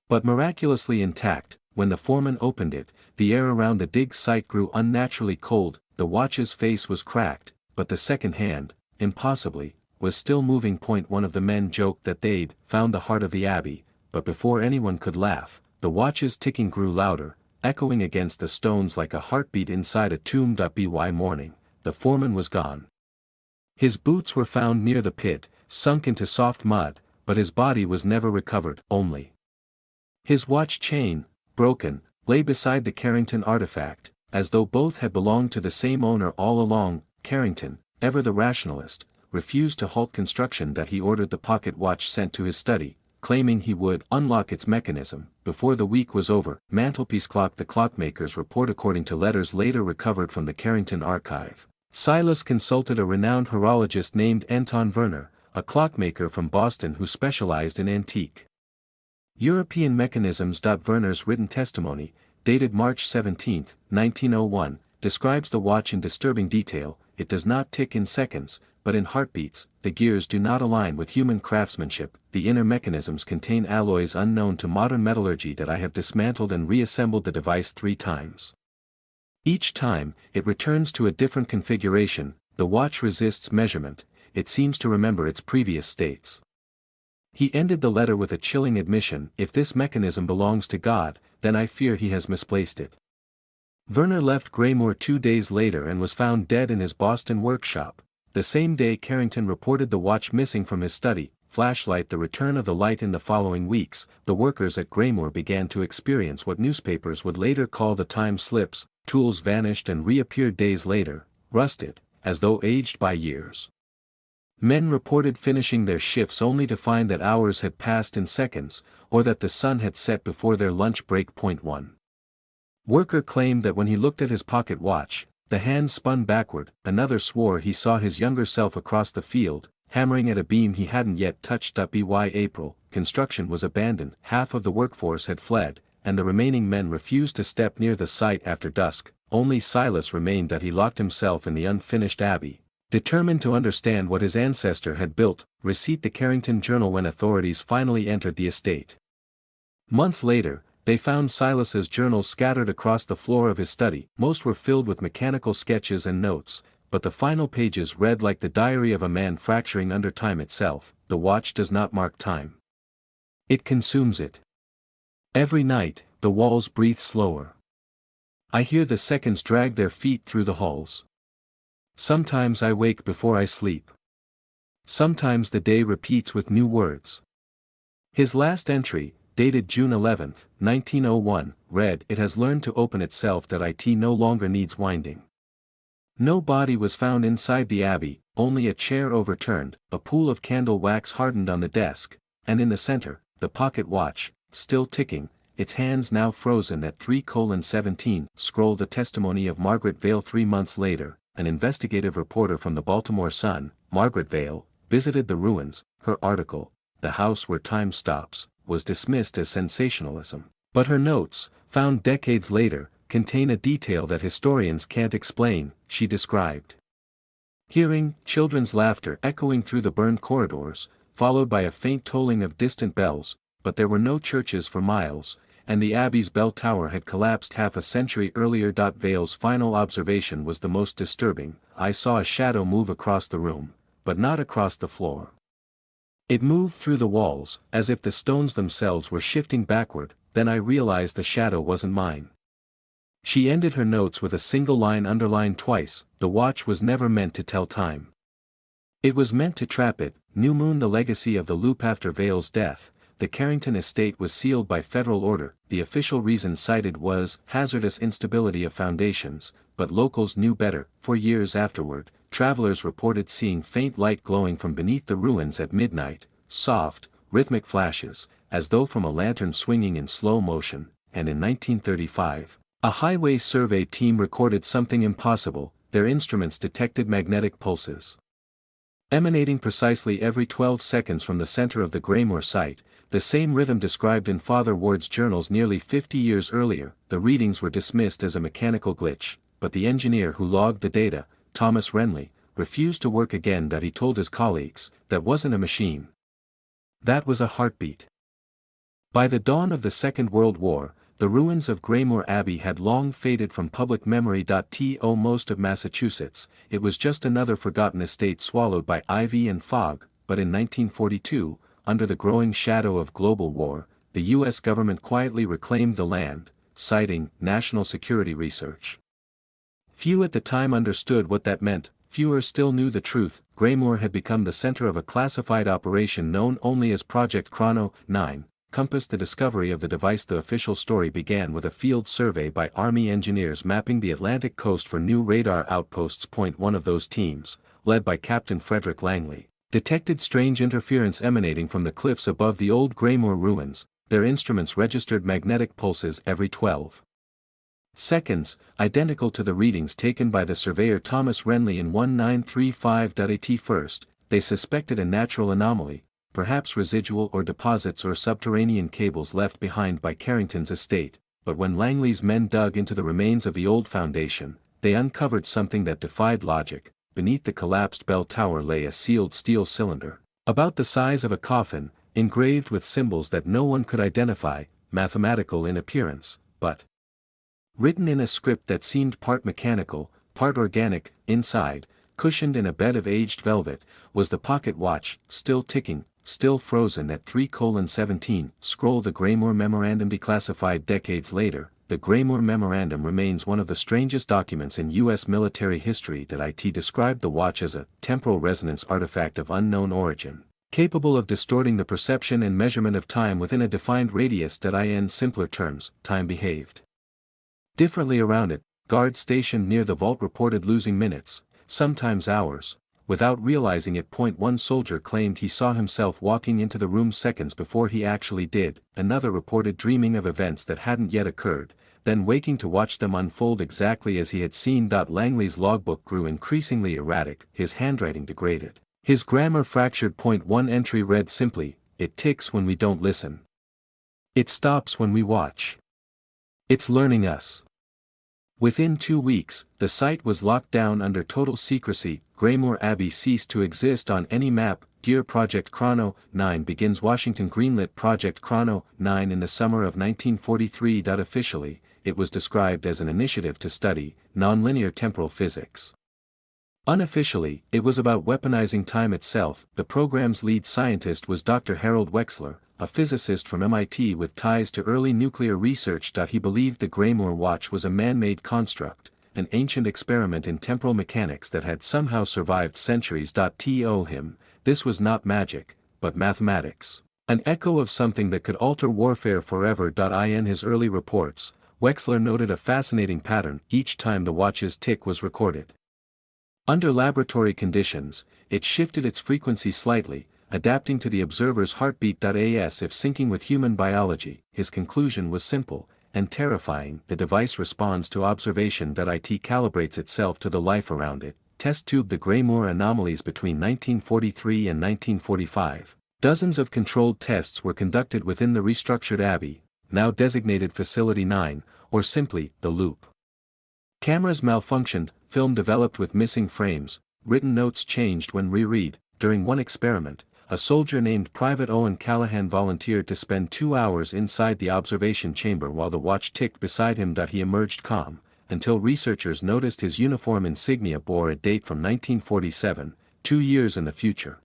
but miraculously intact. When the foreman opened it, the air around the dig site grew unnaturally cold. The watch's face was cracked, but the second hand, impossibly, was still moving. One of the men joked that they'd found the heart of the abbey, but before anyone could laugh, the watch's ticking grew louder, echoing against the stones like a heartbeat inside a tomb. By morning, the foreman was gone. His boots were found near the pit, sunk into soft mud, but his body was never recovered. Only His watch chain, broken, lay beside the Carrington artifact, as though both had belonged to the same owner all along. Carrington, ever the rationalist, refused to halt construction that he ordered the pocket watch sent to his study, claiming he would unlock its mechanism before the week was over. Mantelpiece clock. The clockmaker's report. According to letters later recovered from the Carrington archive, Silas consulted a renowned horologist named Anton Werner, a clockmaker from Boston who specialized in antique European mechanisms. Werner's written testimony, dated March 17, 1901, describes the watch in disturbing detail. It does not tick in seconds, but in heartbeats. The gears do not align with human craftsmanship. The inner mechanisms contain alloys unknown to modern metallurgy. I have dismantled and reassembled the device 3 times. Each time, it returns to a different configuration. The watch resists measurement. It seems to remember its previous states. He ended the letter with a chilling admission: if this mechanism belongs to God, then I fear he has misplaced it. Werner left Graymore 2 days later and was found dead in his Boston workshop. The same day Carrington reported the watch missing from his study. Flashlight. The return of the light. In the following weeks, the workers at Graymore began to experience what newspapers would later call the time slips. Tools vanished and reappeared days later, rusted, as though aged by years. Men reported finishing their shifts only to find that hours had passed in seconds, or that the sun had set before their lunch break. One worker claimed that when he looked at his pocket watch, the hands spun backward. Another swore he saw his younger self across the field, hammering at a beam he hadn't yet touched. By April, construction was abandoned. Half of the workforce had fled, and the remaining men refused to step near the site after dusk. Only Silas remained. He locked himself in the unfinished abbey, determined to understand what his ancestor had built. Receipt. The Carrington Journal. When authorities finally entered the estate months later, they found Silas's journals scattered across the floor of his study. Most were filled with mechanical sketches and notes, but the final pages read like the diary of a man fracturing under time itself. The watch does not mark time. It consumes it. Every night, the walls breathe slower. I hear the seconds drag their feet through the halls. Sometimes I wake before I sleep. Sometimes the day repeats with new words. His last entry, dated June 11, 1901, read: it has learned to open itself. It no longer needs winding. No body was found inside the abbey, only a chair overturned, a pool of candle wax hardened on the desk, and in the center, the pocket watch, still ticking, its hands now frozen at 3:17. Scroll. The testimony of Margaret Vale. 3 months later, an investigative reporter from the Baltimore Sun, Margaret Vale, visited the ruins. Her article, "The House Where Time Stops," was dismissed as sensationalism. But her notes, found decades later, contain a detail that historians can't explain. She described hearing children's laughter echoing through the burned corridors, followed by a faint tolling of distant bells, but there were no churches for miles, and the abbey's bell tower had collapsed half a century earlier. Vale's final observation was the most disturbing: I saw a shadow move across the room, but not across the floor. It moved through the walls, as if the stones themselves were shifting backward. Then I realized the shadow wasn't mine. She ended her notes with a single line underlined twice: the watch was never meant to tell time. It was meant to trap it. New Moon. The legacy of the loop. After Vale's death, the Carrington estate was sealed by federal order. The official reason cited was hazardous instability of foundations, but locals knew better. For years afterward, travelers reported seeing faint light glowing from beneath the ruins at midnight, soft, rhythmic flashes, as though from a lantern swinging in slow motion. And in 1935, a highway survey team recorded something impossible: their instruments detected magnetic pulses emanating precisely every 12 seconds from the center of the Graymore site, the same rhythm described in Father Ward's journals nearly 50 years earlier. The readings were dismissed as a mechanical glitch, but the engineer who logged the data, Thomas Renly, refused to work again. He told his colleagues, "That wasn't a machine. That was a heartbeat." By the dawn of the Second World War, the ruins of Graymore Abbey had long faded from public memory. To most of Massachusetts, it was just another forgotten estate swallowed by ivy and fog. But in 1942, under the growing shadow of global war, the U.S. government quietly reclaimed the land, citing national security research. Few at the time understood what that meant. Fewer still knew the truth. Graymore had become the center of a classified operation known only as Project Chrono 9, compassed the discovery of the device. The official story began with a field survey by Army engineers mapping the Atlantic coast for new radar outposts. One of those teams, led by Captain Frederick Langley, detected strange interference emanating from the cliffs above the old Graymoor ruins. Their instruments registered magnetic pulses every 12 seconds, identical to the readings taken by the surveyor Thomas Renly in 1935. At first, they suspected a natural anomaly, perhaps residual or deposits or subterranean cables left behind by Carrington's estate, but when Langley's men dug into the remains of the old foundation, they uncovered something that defied logic. Beneath the collapsed bell tower lay a sealed steel cylinder, about the size of a coffin, engraved with symbols that no one could identify, mathematical in appearance, but written in a script that seemed part mechanical, part organic. Inside, cushioned in a bed of aged velvet, was the pocket watch, still ticking, still frozen at 3:17. Scroll the Graymoor Memorandum. Declassified decades later, the Graymoor Memorandum remains one of the strangest documents in U.S. military history. It described the watch as a temporal resonance artifact of unknown origin, capable of distorting the perception and measurement of time within a defined radius. In simpler terms, time behaved differently around it. Guards stationed near the vault reported losing minutes, sometimes hours, without realizing it. One soldier claimed he saw himself walking into the room seconds before he actually did. Another reported dreaming of events that hadn't yet occurred, then waking to watch them unfold exactly as he had seen. Langley's logbook grew increasingly erratic, his handwriting degraded, his grammar fractured. One entry read simply, "It ticks when we don't listen. It stops when we watch. It's learning us." Within 2 weeks, the site was locked down under total secrecy. Graymoor Abbey ceased to exist on any map. Gear Project Chrono 9 begins. Washington greenlit Project Chrono 9 in the summer of 1943. Officially, it was described as an initiative to study nonlinear temporal physics. Unofficially, it was about weaponizing time itself. The program's lead scientist was Dr. Harold Wexler, a physicist from MIT with ties to early nuclear research. He believed the Graymoor watch was a man-made construct, an ancient experiment in temporal mechanics that had somehow survived centuries. To him, this was not magic, but mathematics, an echo of something that could alter warfare forever. In his early reports, Wexler noted a fascinating pattern. Each time the watch's tick was recorded under laboratory conditions, it shifted its frequency slightly, adapting to the observer's heartbeat. As if syncing with human biology. His conclusion was simple and terrifying: the device responds to observation. It calibrates itself to the life around it. Test tube. The Graymoor anomalies. Between 1943 and 1945, dozens of controlled tests were conducted within the restructured Abbey, now designated Facility 9, or simply, the Loop. Cameras malfunctioned, film developed with missing frames, written notes changed when reread. During one experiment, a soldier named Private Owen Callahan volunteered to spend 2 hours inside the observation chamber while the watch ticked beside him. He emerged calm, until researchers noticed his uniform insignia bore a date from 1947, 2 years in the future.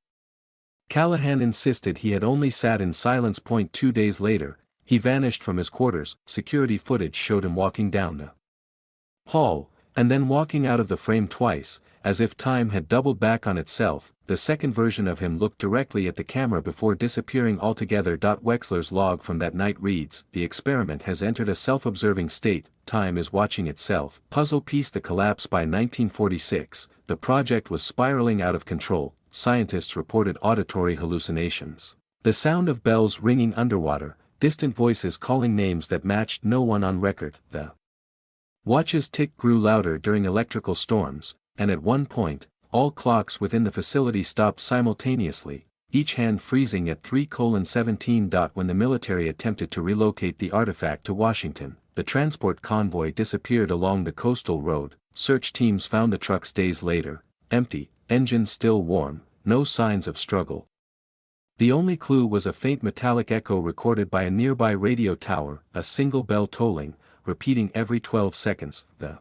Callahan insisted he had only sat in silence. 2 days later, he vanished from his quarters. Security footage showed him walking down the hall, and then walking out of the frame twice, as if time had doubled back on itself. The second version of him looked directly at the camera before disappearing altogether. Wexler's log from that night reads, "The experiment has entered a self-observing state, time is watching itself." Puzzle piece. The collapse. By 1946, the project was spiraling out of control. Scientists reported auditory hallucinations, the sound of bells ringing underwater, distant voices calling names that matched no one on record. The watch's tick grew louder during electrical storms, and at one point, all clocks within the facility stopped simultaneously, each hand freezing at 3:17. When the military attempted to relocate the artifact to Washington, the transport convoy disappeared along the coastal road. Search teams found the trucks days later, empty, engines still warm, no signs of struggle. The only clue was a faint metallic echo recorded by a nearby radio tower, a single bell tolling, repeating every 12 seconds. The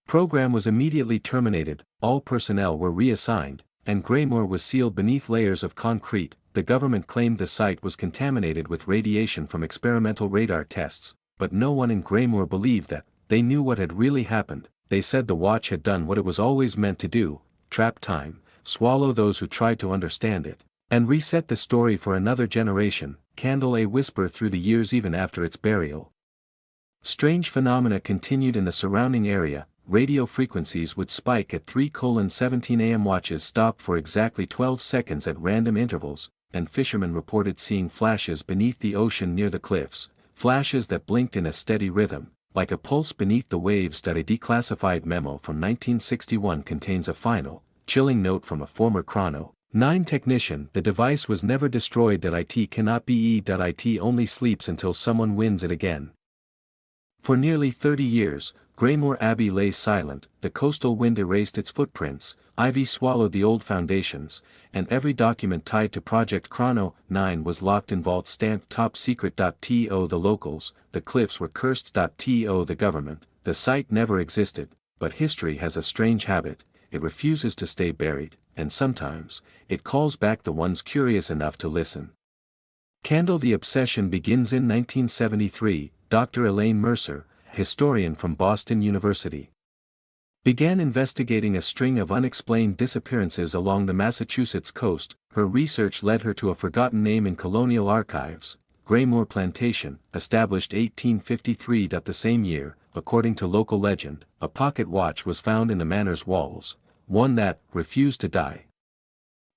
program was immediately terminated, all personnel were reassigned, and Graymoor was sealed beneath layers of concrete. The government claimed the site was contaminated with radiation from experimental radar tests, but no one in Graymoor believed that. They knew what had really happened. They said the watch had done what it was always meant to do: trap time, swallow those who tried to understand it. And reset the story for another generation, candle a whisper through the years even after its burial. Strange phenomena continued in the surrounding area. Radio frequencies would spike at 3:17 a.m. Watches stopped for exactly 12 seconds at random intervals, and fishermen reported seeing flashes beneath the ocean near the cliffs, flashes that blinked in a steady rhythm, like a pulse beneath the waves. A declassified memo from 1961 contains a final, chilling note from a former Chrono 9 technician: the device was never destroyed. It cannot be it only sleeps until someone wins it again. For nearly 30 years, Graymore Abbey lay silent, the coastal wind erased its footprints, ivy swallowed the old foundations, and every document tied to Project Chrono 9 was locked in vaults stamped top secret. To the locals, the cliffs were cursed. To the government, the site never existed, but history has a strange habit: it refuses to stay buried, and sometimes, it calls back the ones curious enough to listen. Candle. The obsession begins in 1973. Dr. Elaine Mercer, historian from Boston University, began investigating a string of unexplained disappearances along the Massachusetts coast. Her research led her to a forgotten name in colonial archives, Graymore Plantation, established 1853. The same year, according to local legend, a pocket watch was found in the manor's walls, one that refused to die.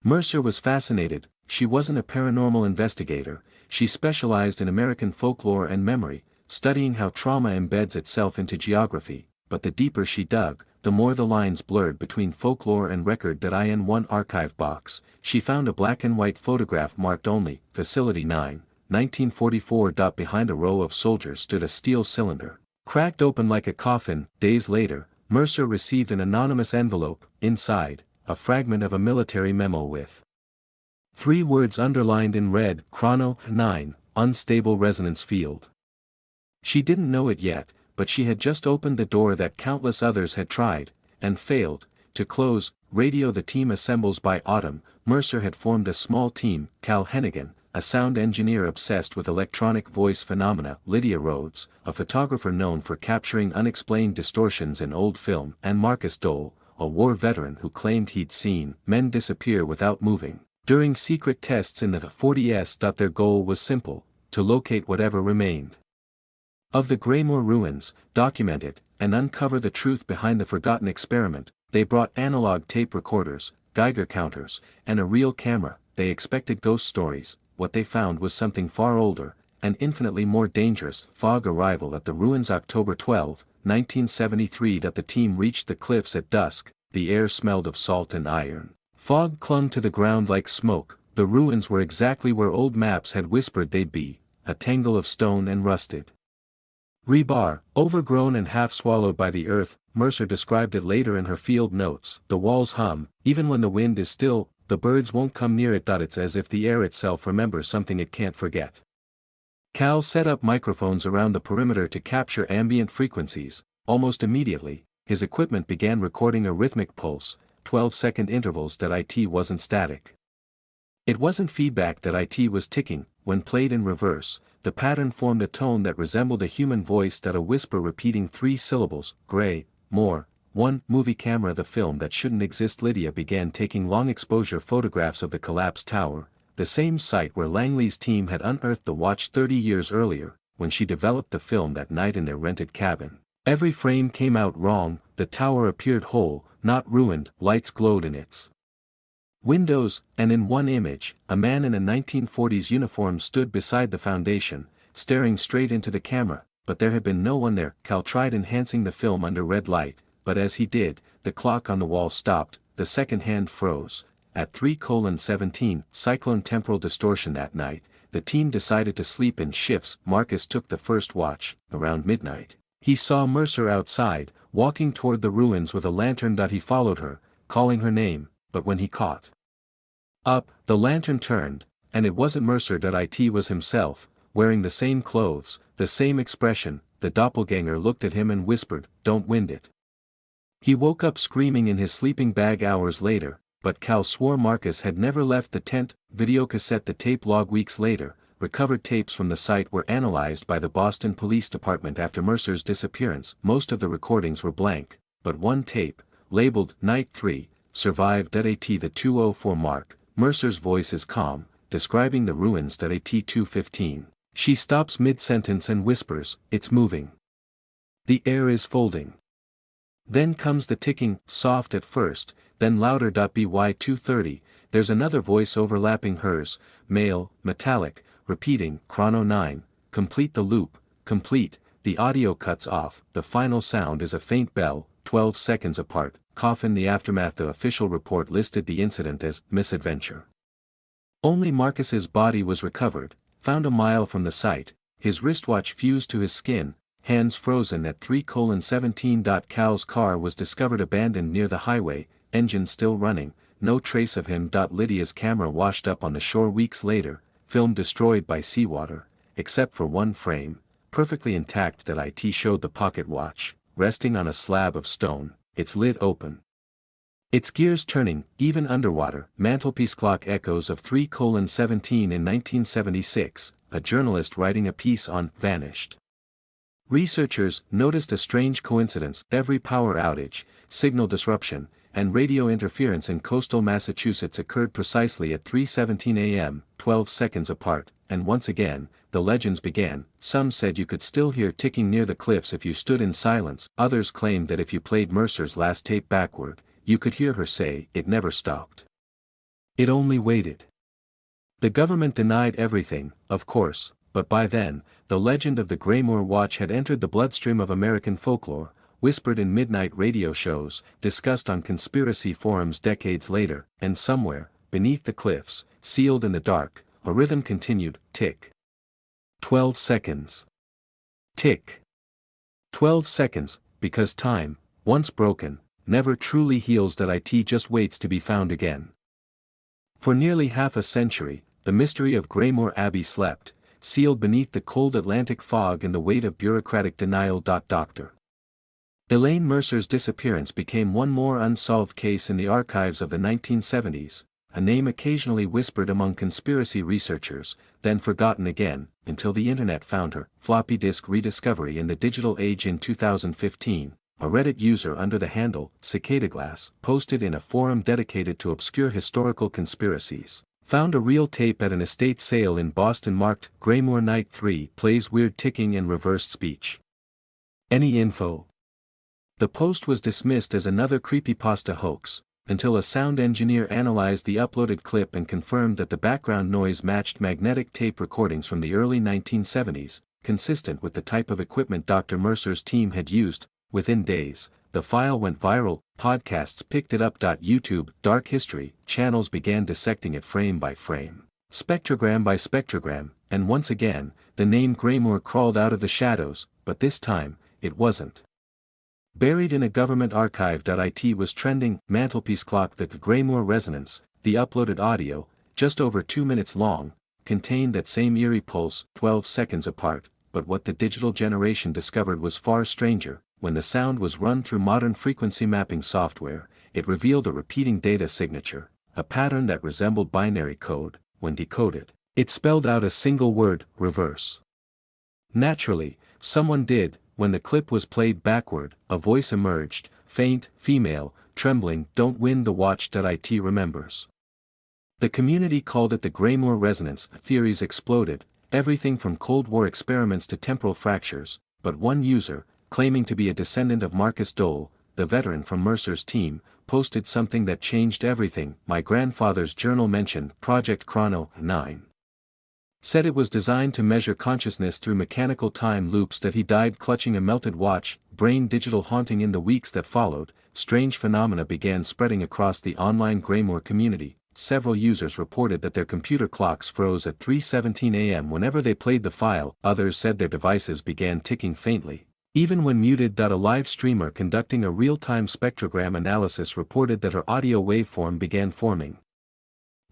Mercer was fascinated. She wasn't a paranormal investigator, she specialized in American folklore and memory, studying how trauma embeds itself into geography, but the deeper she dug, the more the lines blurred between folklore and record. In one archive box, she found a black and white photograph marked only, Facility 9, 1944. Behind a row of soldiers stood a steel cylinder, cracked open like a coffin. Days later, Mercer received an anonymous envelope, inside, a fragment of a military memo with 3 words underlined in red: Chrono 9, unstable resonance field. She didn't know it yet, but she had just opened the door that countless others had tried, and failed, to close. Radio. The team assembles. By autumn, Mercer had formed a small team: Cal Hennigan, a sound engineer obsessed with electronic voice phenomena; Lydia Rhodes, a photographer known for capturing unexplained distortions in old film; and Marcus Dole, a war veteran who claimed he'd seen men disappear without moving during secret tests in the 40s. Their goal was simple: to locate whatever remained of the Graymore ruins, document it, and uncover the truth behind the forgotten experiment. They brought analog tape recorders, Geiger counters, and a real camera. They expected ghost stories. What they found was something far older, and infinitely more dangerous. Fog. Arrival at the ruins October 12, 1973. The team reached the cliffs at dusk. The air smelled of salt and iron. Fog clung to the ground like smoke. The ruins were exactly where old maps had whispered they'd be, a tangle of stone and rusted rebar, overgrown and half swallowed by the earth. Mercer described it later in her field notes: the walls hum, even when the wind is still, the birds won't come near it. It's as if the air itself remembers something it can't forget. Cal set up microphones around the perimeter to capture ambient frequencies. Almost immediately, his equipment began recording a rhythmic pulse, 12-second intervals. It wasn't static. It wasn't feedback. It was ticking. When played in reverse, the pattern formed a tone that resembled a human voice. A whisper repeating 3 syllables: Gray, more, 1. Movie camera. The film that shouldn't exist. Lydia began taking long exposure photographs of the collapsed tower, the same site where Langley's team had unearthed the watch 30 years earlier, when she developed the film that night in their rented cabin. Every frame came out wrong. The tower appeared whole, not ruined. Lights glowed in its windows, and in one image, a man in a 1940s uniform stood beside the foundation, staring straight into the camera, but there had been no one there. Cal tried enhancing the film under red light, but as he did, the clock on the wall stopped. The second hand froze. At 3:17, cyclone temporal distortion. That night, the team decided to sleep in shifts. Marcus took the first watch. Around midnight, he saw Mercer outside, walking toward the ruins with a lantern. He followed her, calling her name, but when he caught up, the lantern turned, and it wasn't Mercer. It was himself, wearing the same clothes, the same expression. The doppelganger looked at him and whispered, "Don't wind it." He woke up screaming in his sleeping bag hours later, but Cal swore Marcus had never left the tent. Videocassette. The tape log. Weeks later, recovered tapes from the site were analyzed by the Boston Police Department after Mercer's disappearance. Most of the recordings were blank, but one tape, labeled Night 3, survived. The 204 mark, Mercer's voice is calm, describing the ruins at AT-215. She stops mid-sentence and whispers, "It's moving. The air is folding." Then comes the ticking, soft at first, then louder. By 2:30, there's another voice overlapping hers, male, metallic, repeating, "Chrono 9, complete the loop, complete." The audio cuts off, the final sound is a faint bell, 12 seconds apart. In the aftermath, the official report listed the incident as misadventure. Only Marcus's body was recovered, found a mile from the site, his wristwatch fused to his skin, hands frozen at 3:17. Cal's car was discovered abandoned near the highway, engine still running, no trace of him. Lydia's camera washed up on the shore weeks later, film destroyed by seawater, except for one frame, perfectly intact. It showed the pocket watch, resting on a slab of stone, its lid open. Its gears turning, even underwater. Mantelpiece clock echoes of 3:17 in 1976, a journalist writing a piece on "Vanished." Researchers noticed a strange coincidence: every power outage, signal disruption, and radio interference in coastal Massachusetts occurred precisely at 3:17 a.m., 12 seconds apart, and once again, the legends began. Some said you could still hear ticking near the cliffs if you stood in silence, others claimed that if you played Mercer's last tape backward, you could hear her say, "It never stopped. It only waited." The government denied everything, of course, but by then, the legend of the Graymore Watch had entered the bloodstream of American folklore, whispered in midnight radio shows, discussed on conspiracy forums decades later, and somewhere, beneath the cliffs, sealed in the dark, a rhythm continued: tick. 12 seconds. Tick. 12 seconds, because time, once broken, never truly heals. It just waits to be found again. For nearly half a century, the mystery of Graymore Abbey slept, sealed beneath the cold Atlantic fog and the weight of bureaucratic denial. Dr. Elaine Mercer's disappearance became one more unsolved case in the archives of the 1970s, a name occasionally whispered among conspiracy researchers, then forgotten again, until the internet found her. Floppy disk rediscovery in the digital age. In 2015, a Reddit user under the handle @CicadaGlass posted in a forum dedicated to obscure historical conspiracies, found a real tape at an estate sale in Boston marked "Graymore Night 3 plays weird ticking and reversed speech. Any info?" The post was dismissed as another creepypasta hoax, until a sound engineer analyzed the uploaded clip and confirmed that the background noise matched magnetic tape recordings from the early 1970s, consistent with the type of equipment Dr. Mercer's team had used. Within days, the file went viral, podcasts picked it up. YouTube, Dark History, channels began dissecting it frame by frame, spectrogram by spectrogram, and once again, the name Graymore crawled out of the shadows, but this time, it wasn't buried in a government archive. It was trending. Mantelpiece clock. The Graymore resonance, the uploaded audio, just over 2 minutes long, contained that same eerie pulse, 12 seconds apart, but what the digital generation discovered was far stranger. When the sound was run through modern frequency mapping software, it revealed a repeating data signature, a pattern that resembled binary code. When decoded, it spelled out a single word: reverse. Naturally, someone did. When the clip was played backward, a voice emerged, faint, female, trembling: "Don't win the watch." It remembers. The community called it the Graymore resonance. Theories exploded, everything from Cold War experiments to temporal fractures, but one user, claiming to be a descendant of Marcus Dole, the veteran from Mercer's team, posted something that changed everything. "My grandfather's journal mentioned Project Chrono 9. Said it was designed to measure consciousness through mechanical time loops. That he died clutching a melted watch." Brain digital haunting. In the weeks that followed, strange phenomena began spreading across the online Graymore community. Several users reported that their computer clocks froze at 3:17 a.m. whenever they played the file. Others said their devices began ticking faintly, even when muted. A live streamer conducting a real-time spectrogram analysis reported that her audio waveform began forming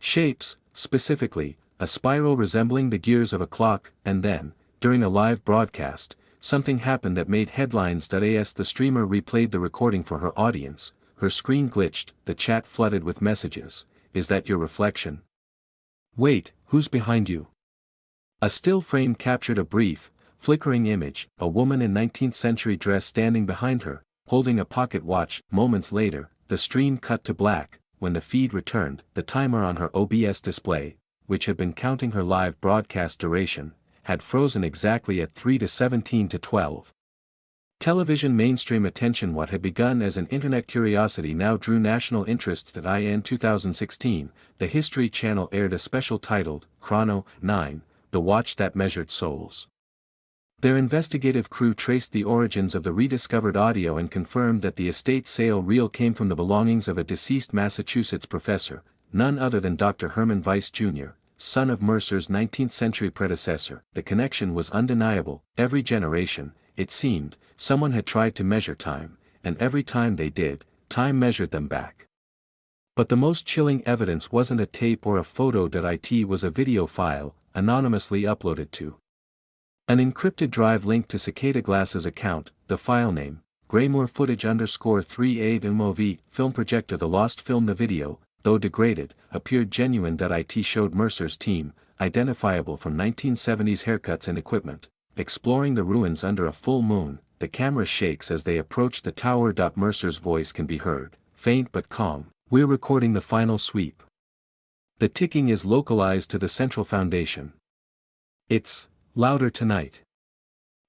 shapes, specifically, a spiral resembling the gears of a clock, and then, during a live broadcast, something happened that made headlines. As the streamer replayed the recording for her audience, her screen glitched, the chat flooded with messages: "Is that your reflection? Wait, who's behind you?" A still frame captured a brief, flickering image, a woman in 19th century dress standing behind her, holding a pocket watch. Moments later, the stream cut to black, when the feed returned, the timer on her OBS display, which had been counting her live broadcast duration, had frozen exactly at 3:17:12. Television mainstream attention. What had begun as an internet curiosity now drew national interest. In 2016, the History Channel aired a special titled, Chrono 9, The Watch That Measured Souls. Their investigative crew traced the origins of the rediscovered audio and confirmed that the estate sale reel came from the belongings of a deceased Massachusetts professor, none other than Dr. Herman Weiss Jr., son of Mercer's 19th-century predecessor. The connection was undeniable. Every generation, it seemed, someone had tried to measure time, and every time they did, time measured them back. But the most chilling evidence wasn't a tape or a photo. It was a video file, anonymously uploaded to an encrypted drive linked to Cicada Glass's account. The file name, Graymore footage _38 MOV, film projector. The lost film. The video, though degraded, appeared genuine. It showed Mercer's team, identifiable from 1970s haircuts and equipment, exploring the ruins under a full moon. The camera shakes as they approach the tower. Mercer's voice can be heard, faint but calm. We're recording the final sweep. The ticking is localized to the central foundation. It's louder tonight.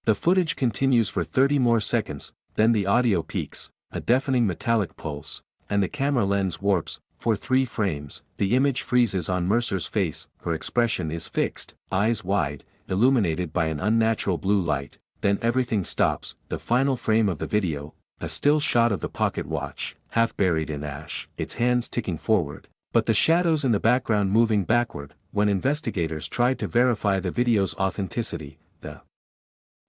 The footage continues for 30 more seconds, then the audio peaks, a deafening metallic pulse, and the camera lens warps. For 3 frames, the image freezes on Mercer's face. Her expression is fixed, eyes wide, illuminated by an unnatural blue light. Then everything stops. The final frame of the video, a still shot of the pocket watch, half buried in ash, its hands ticking forward, but the shadows in the background moving backward. When investigators tried to verify the video's authenticity, the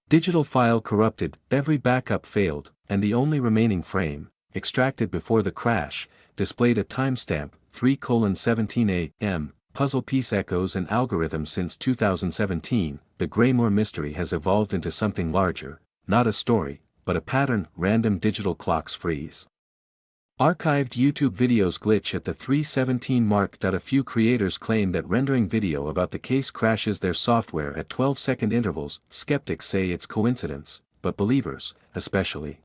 digital file corrupted, every backup failed, and the only remaining frame, extracted before the crash, displayed a timestamp, 3:17 a.m. Puzzle piece echoes and algorithms. Since 2017, the Graymore mystery has evolved into something larger, not a story, but a pattern. Random digital clocks freeze. Archived YouTube videos glitch at the 3:17 mark. A few creators claim that rendering video about the case crashes their software at 12-second intervals. Skeptics say it's coincidence, but believers, especially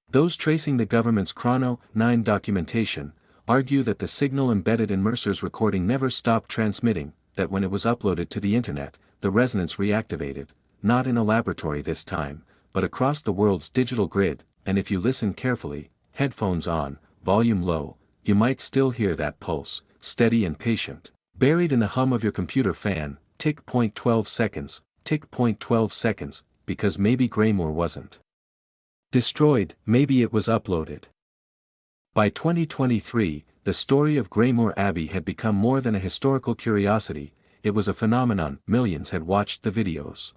those tracing the government's Chrono 9 documentation, argue that the signal embedded in Mercer's recording never stopped transmitting, that when it was uploaded to the internet, the resonance reactivated, not in a laboratory this time, but across the world's digital grid. And if you listen carefully, headphones on, volume low, you might still hear that pulse, steady and patient, buried in the hum of your computer fan. Tick. 12 seconds, tick. 12 seconds, because maybe Graymore wasn't destroyed, maybe it was uploaded. By 2023, the story of Graymore Abbey had become more than a historical curiosity, it was a phenomenon. Millions had watched the videos.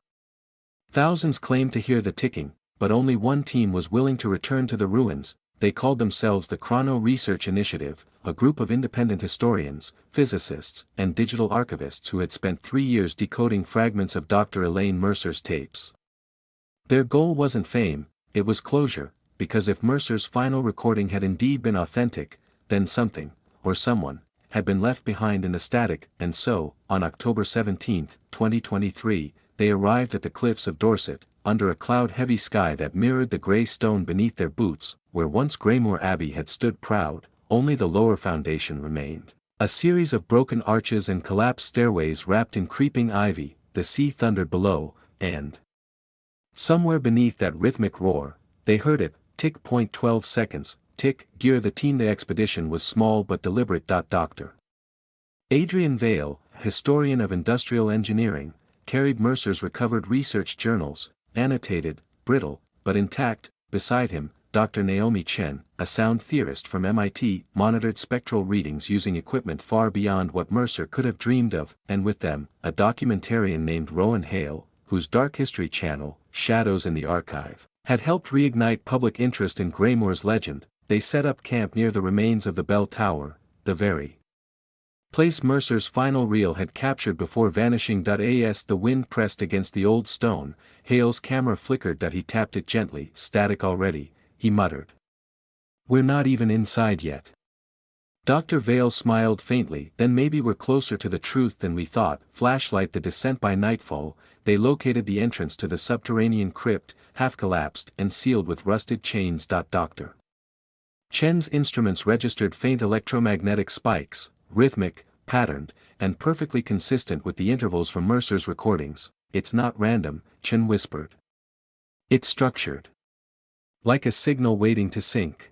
Thousands claimed to hear the ticking, but only one team was willing to return to the ruins. They called themselves the Chrono Research Initiative, a group of independent historians, physicists, and digital archivists who had spent 3 years decoding fragments of Dr. Elaine Mercer's tapes. Their goal wasn't fame, it was closure, because if Mercer's final recording had indeed been authentic, then something, or someone, had been left behind in the static. And so, on October 17, 2023, they arrived at the cliffs of Dorset, under a cloud-heavy sky that mirrored the grey stone beneath their boots. Where once Graymore Abbey had stood proud, only the lower foundation remained. A series of broken arches and collapsed stairways wrapped in creeping ivy. The sea thundered below, and somewhere beneath that rhythmic roar, they heard it, tick. 12 seconds, tick. Gear. The team. The expedition was small but deliberate. Dr. Adrian Vail, historian of industrial engineering, carried Mercer's recovered research journals, annotated, brittle, but intact. Beside him, Dr. Naomi Chen, a sound theorist from MIT, monitored spectral readings using equipment far beyond what Mercer could have dreamed of, and with them, a documentarian named Rowan Hale, whose Dark History channel, Shadows in the Archive, had helped reignite public interest in Graymore's legend. They set up camp near the remains of the bell tower, the very place Mercer's final reel had captured before vanishing. As the wind pressed against the old stone, Hale's camera flickered. He tapped it gently. Static already, he muttered. We're not even inside yet. Dr. Vail smiled faintly. Then maybe we're closer to the truth than we thought. Flashlight. The descent. By nightfall, they located the entrance to the subterranean crypt, half collapsed and sealed with rusted chains. Dr. Chen's instruments registered faint electromagnetic spikes, rhythmic, patterned, and perfectly consistent with the intervals from Mercer's recordings. "It's not random," Chen whispered. "It's structured. Like a signal waiting to sync."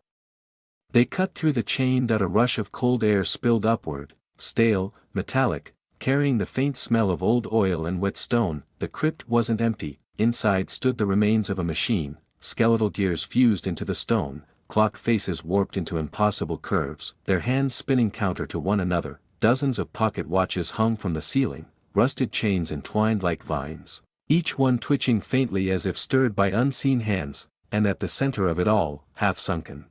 They cut through the chain. A rush of cold air spilled upward, stale, metallic, carrying the faint smell of old oil and wet stone. The crypt wasn't empty. Inside stood the remains of a machine, skeletal gears fused into the stone, clock faces warped into impossible curves, their hands spinning counter to one another. Dozens of pocket watches hung from the ceiling, rusted chains entwined like vines, each one twitching faintly as if stirred by unseen hands, and at the center of it all, half sunken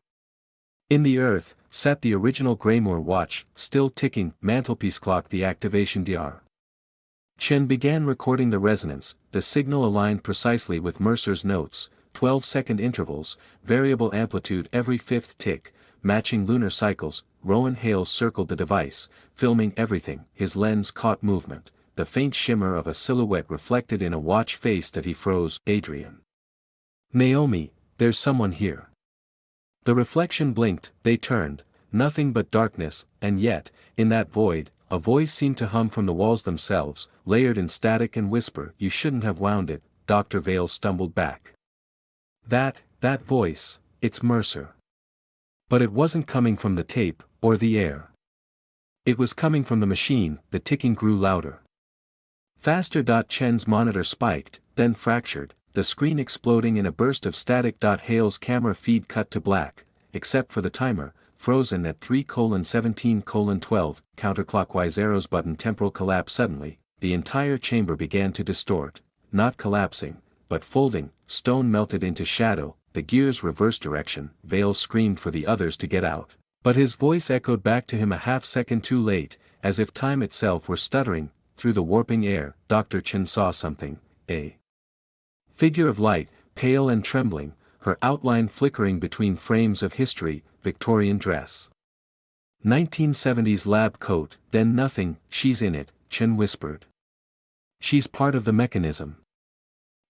in the earth, sat the original Greymoor watch, still ticking. Mantelpiece clock. The activation DR. Chen began recording the resonance. The signal aligned precisely with Mercer's notes, 12-second intervals, variable amplitude every fifth tick, matching lunar cycles. Rowan Hales circled the device, filming everything. His lens caught movement, the faint shimmer of a silhouette reflected in a watch face that he froze. "Adrian. Naomi, there's someone here." The reflection blinked. They turned, nothing but darkness, and yet, in that void, a voice seemed to hum from the walls themselves, layered in static and whisper. "You shouldn't have wound it." Dr. Vale stumbled back. That voice, it's Mercer." But it wasn't coming from the tape, or the air. It was coming from the machine. The ticking grew louder. Faster. Chen's monitor spiked, then fractured, the screen exploding in a burst of static. Hale's camera feed cut to black, except for the timer, frozen at 3:17:12, counterclockwise arrows button. Temporal collapse. Suddenly, the entire chamber began to distort, not collapsing, but folding. Stone melted into shadow, the gears reversed direction. Vale screamed for the others to get out, but his voice echoed back to him a half-second too late, as if time itself were stuttering. Through the warping air, Dr. Chen saw something, a figure of light, pale and trembling, her outline flickering between frames of history. Victorian dress, 1970s lab coat. Then nothing. "She's in it," Chen whispered. "She's part of the mechanism."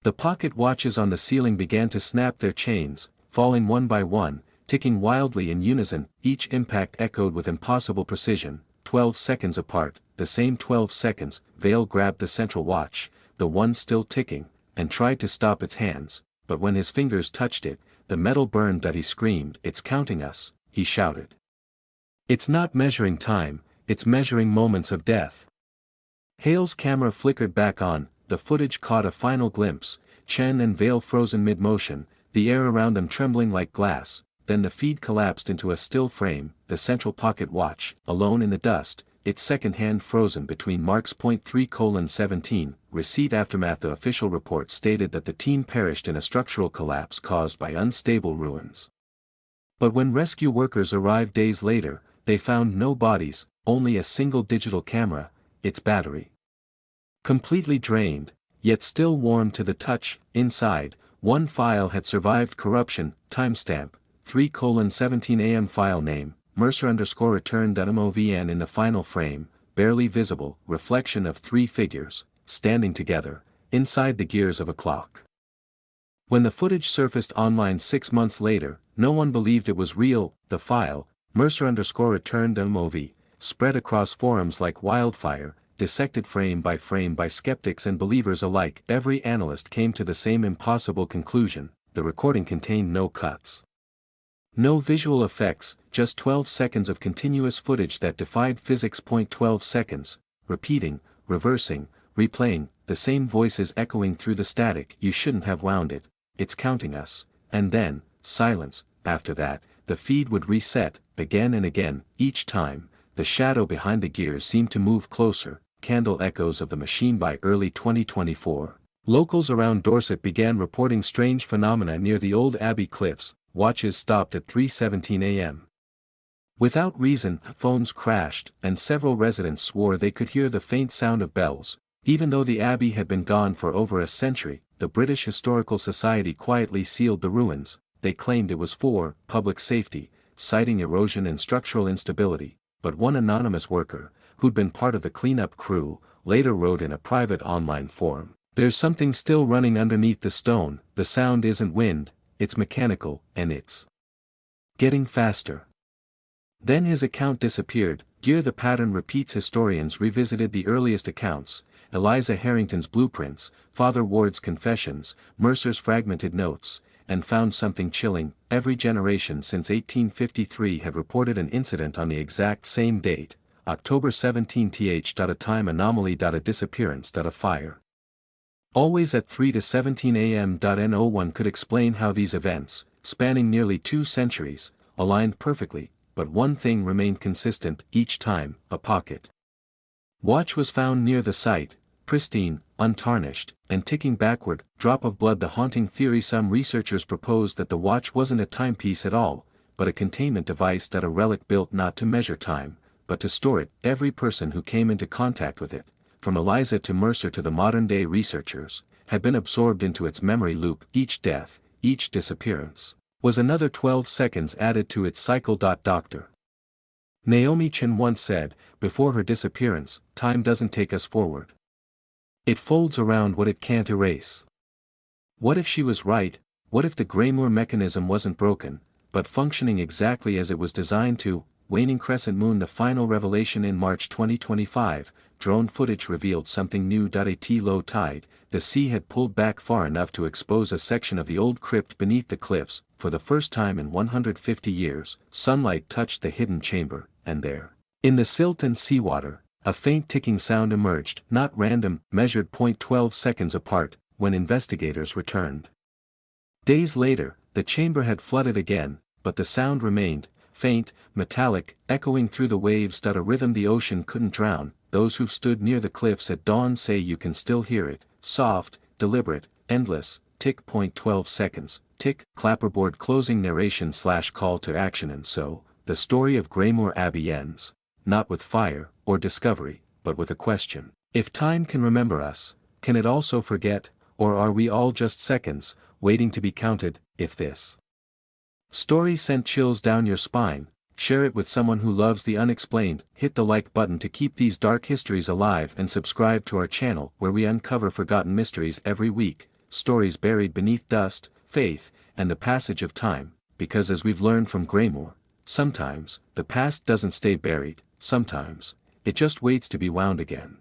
The pocket watches on the ceiling began to snap their chains, falling one by one, ticking wildly in unison. Each impact echoed with impossible precision, 12 seconds apart, the same 12 seconds. Vale grabbed the central watch, the one still ticking, and tried to stop its hands, but when his fingers touched it, the metal burned. He screamed. "It's counting us," he shouted. "It's not measuring time, it's measuring moments of death." Hale's camera flickered back on. The footage caught a final glimpse, Chen and Vale frozen mid-motion, the air around them trembling like glass. Then the feed collapsed into a still frame, the central pocket watch, alone in the dust, its second hand frozen between marks. 3:17, receipt. Aftermath. The official report stated that the team perished in a structural collapse caused by unstable ruins. But when rescue workers arrived days later, they found no bodies, only a single digital camera, its battery completely drained, yet still warm to the touch. Inside, one file had survived corruption. Timestamp, 3:17 AM. File name, Mercer_return.movn. In the final frame, barely visible, reflection of three figures, standing together, inside the gears of a clock. When the footage surfaced online 6 months later, no one believed it was real. The file, Mercer_return.mov, spread across forums like wildfire, dissected frame by skeptics and believers alike. Every analyst came to the same impossible conclusion: the recording contained no cuts. No visual effects, just 12 seconds of continuous footage that defied physics. 12 seconds, repeating, reversing, replaying, the same voices echoing through the static. "You shouldn't have wound it, it's counting us." And then, silence. After that, the feed would reset, again and again. Each time, the shadow behind the gears seemed to move closer. Candle echoes of the machine. By early 2024, locals around Dorset began reporting strange phenomena near the old Abbey cliffs. Watches stopped at 3:17 AM. Without reason, phones crashed, and several residents swore they could hear the faint sound of bells. Even though the Abbey had been gone for over a century, the British Historical Society quietly sealed the ruins. They claimed it was for public safety, citing erosion and structural instability. But one anonymous worker, who'd been part of the cleanup crew, later wrote in a private online forum, "There's something still running underneath the stone. The sound isn't wind, it's mechanical, and it's Getting faster. Then his account disappeared. Here the pattern repeats. Historians revisited the earliest accounts, Eliza Harrington's blueprints, Father Ward's confessions, Mercer's fragmented notes, and found something chilling. Every generation since 1853 had reported an incident on the exact same date, October 17. A time anomaly. A disappearance. A fire. Always at 3 to 17 a.m. No one could explain how these events, spanning nearly 2 centuries, aligned perfectly, but one thing remained consistent each time: a pocket watch was found near the site, pristine, untarnished, and ticking backward. Drop of blood. The haunting theory: some researchers proposed that the watch wasn't a timepiece at all, but a containment device, a relic built not to measure time, but to store it. Every person who came into contact with it, from Eliza to Mercer to the modern-day researchers, had been absorbed into its memory loop. Each death, each disappearance, was another 12 seconds added to its cycle. Dr. Naomi Chin once said, before her disappearance, time doesn't take us forward. It folds around what it can't erase. What if she was right? What if the Greymoor mechanism wasn't broken, but functioning exactly as it was designed to? Waning crescent moon. The final revelation in March 2025, drone footage revealed something new. At low tide, the sea had pulled back far enough to expose a section of the old crypt beneath the cliffs. For the first time in 150 years, sunlight touched the hidden chamber, and there, in the silt and seawater, a faint ticking sound emerged. Not random, measured 0.12 seconds apart, when investigators returned. Days later, the chamber had flooded again, but the sound remained, faint, metallic, echoing through the waves. A rhythm the ocean couldn't drown. Those who stood near the cliffs at dawn say you can still hear it, soft, deliberate, endless, tick. 0.12 seconds, tick. Clapperboard closing narration / call to action. And so, the story of Greymoor Abbey ends, not with fire, or discovery, but with a question. If time can remember us, can it also forget, or are we all just seconds, waiting to be counted? If this story sent chills down your spine, share it with someone who loves the unexplained. Hit the like button to keep these dark histories alive, and subscribe to our channel where we uncover forgotten mysteries every week, stories buried beneath dust, faith, and the passage of time, because as we've learned from Greymoor, sometimes, the past doesn't stay buried, sometimes, it just waits to be wound again.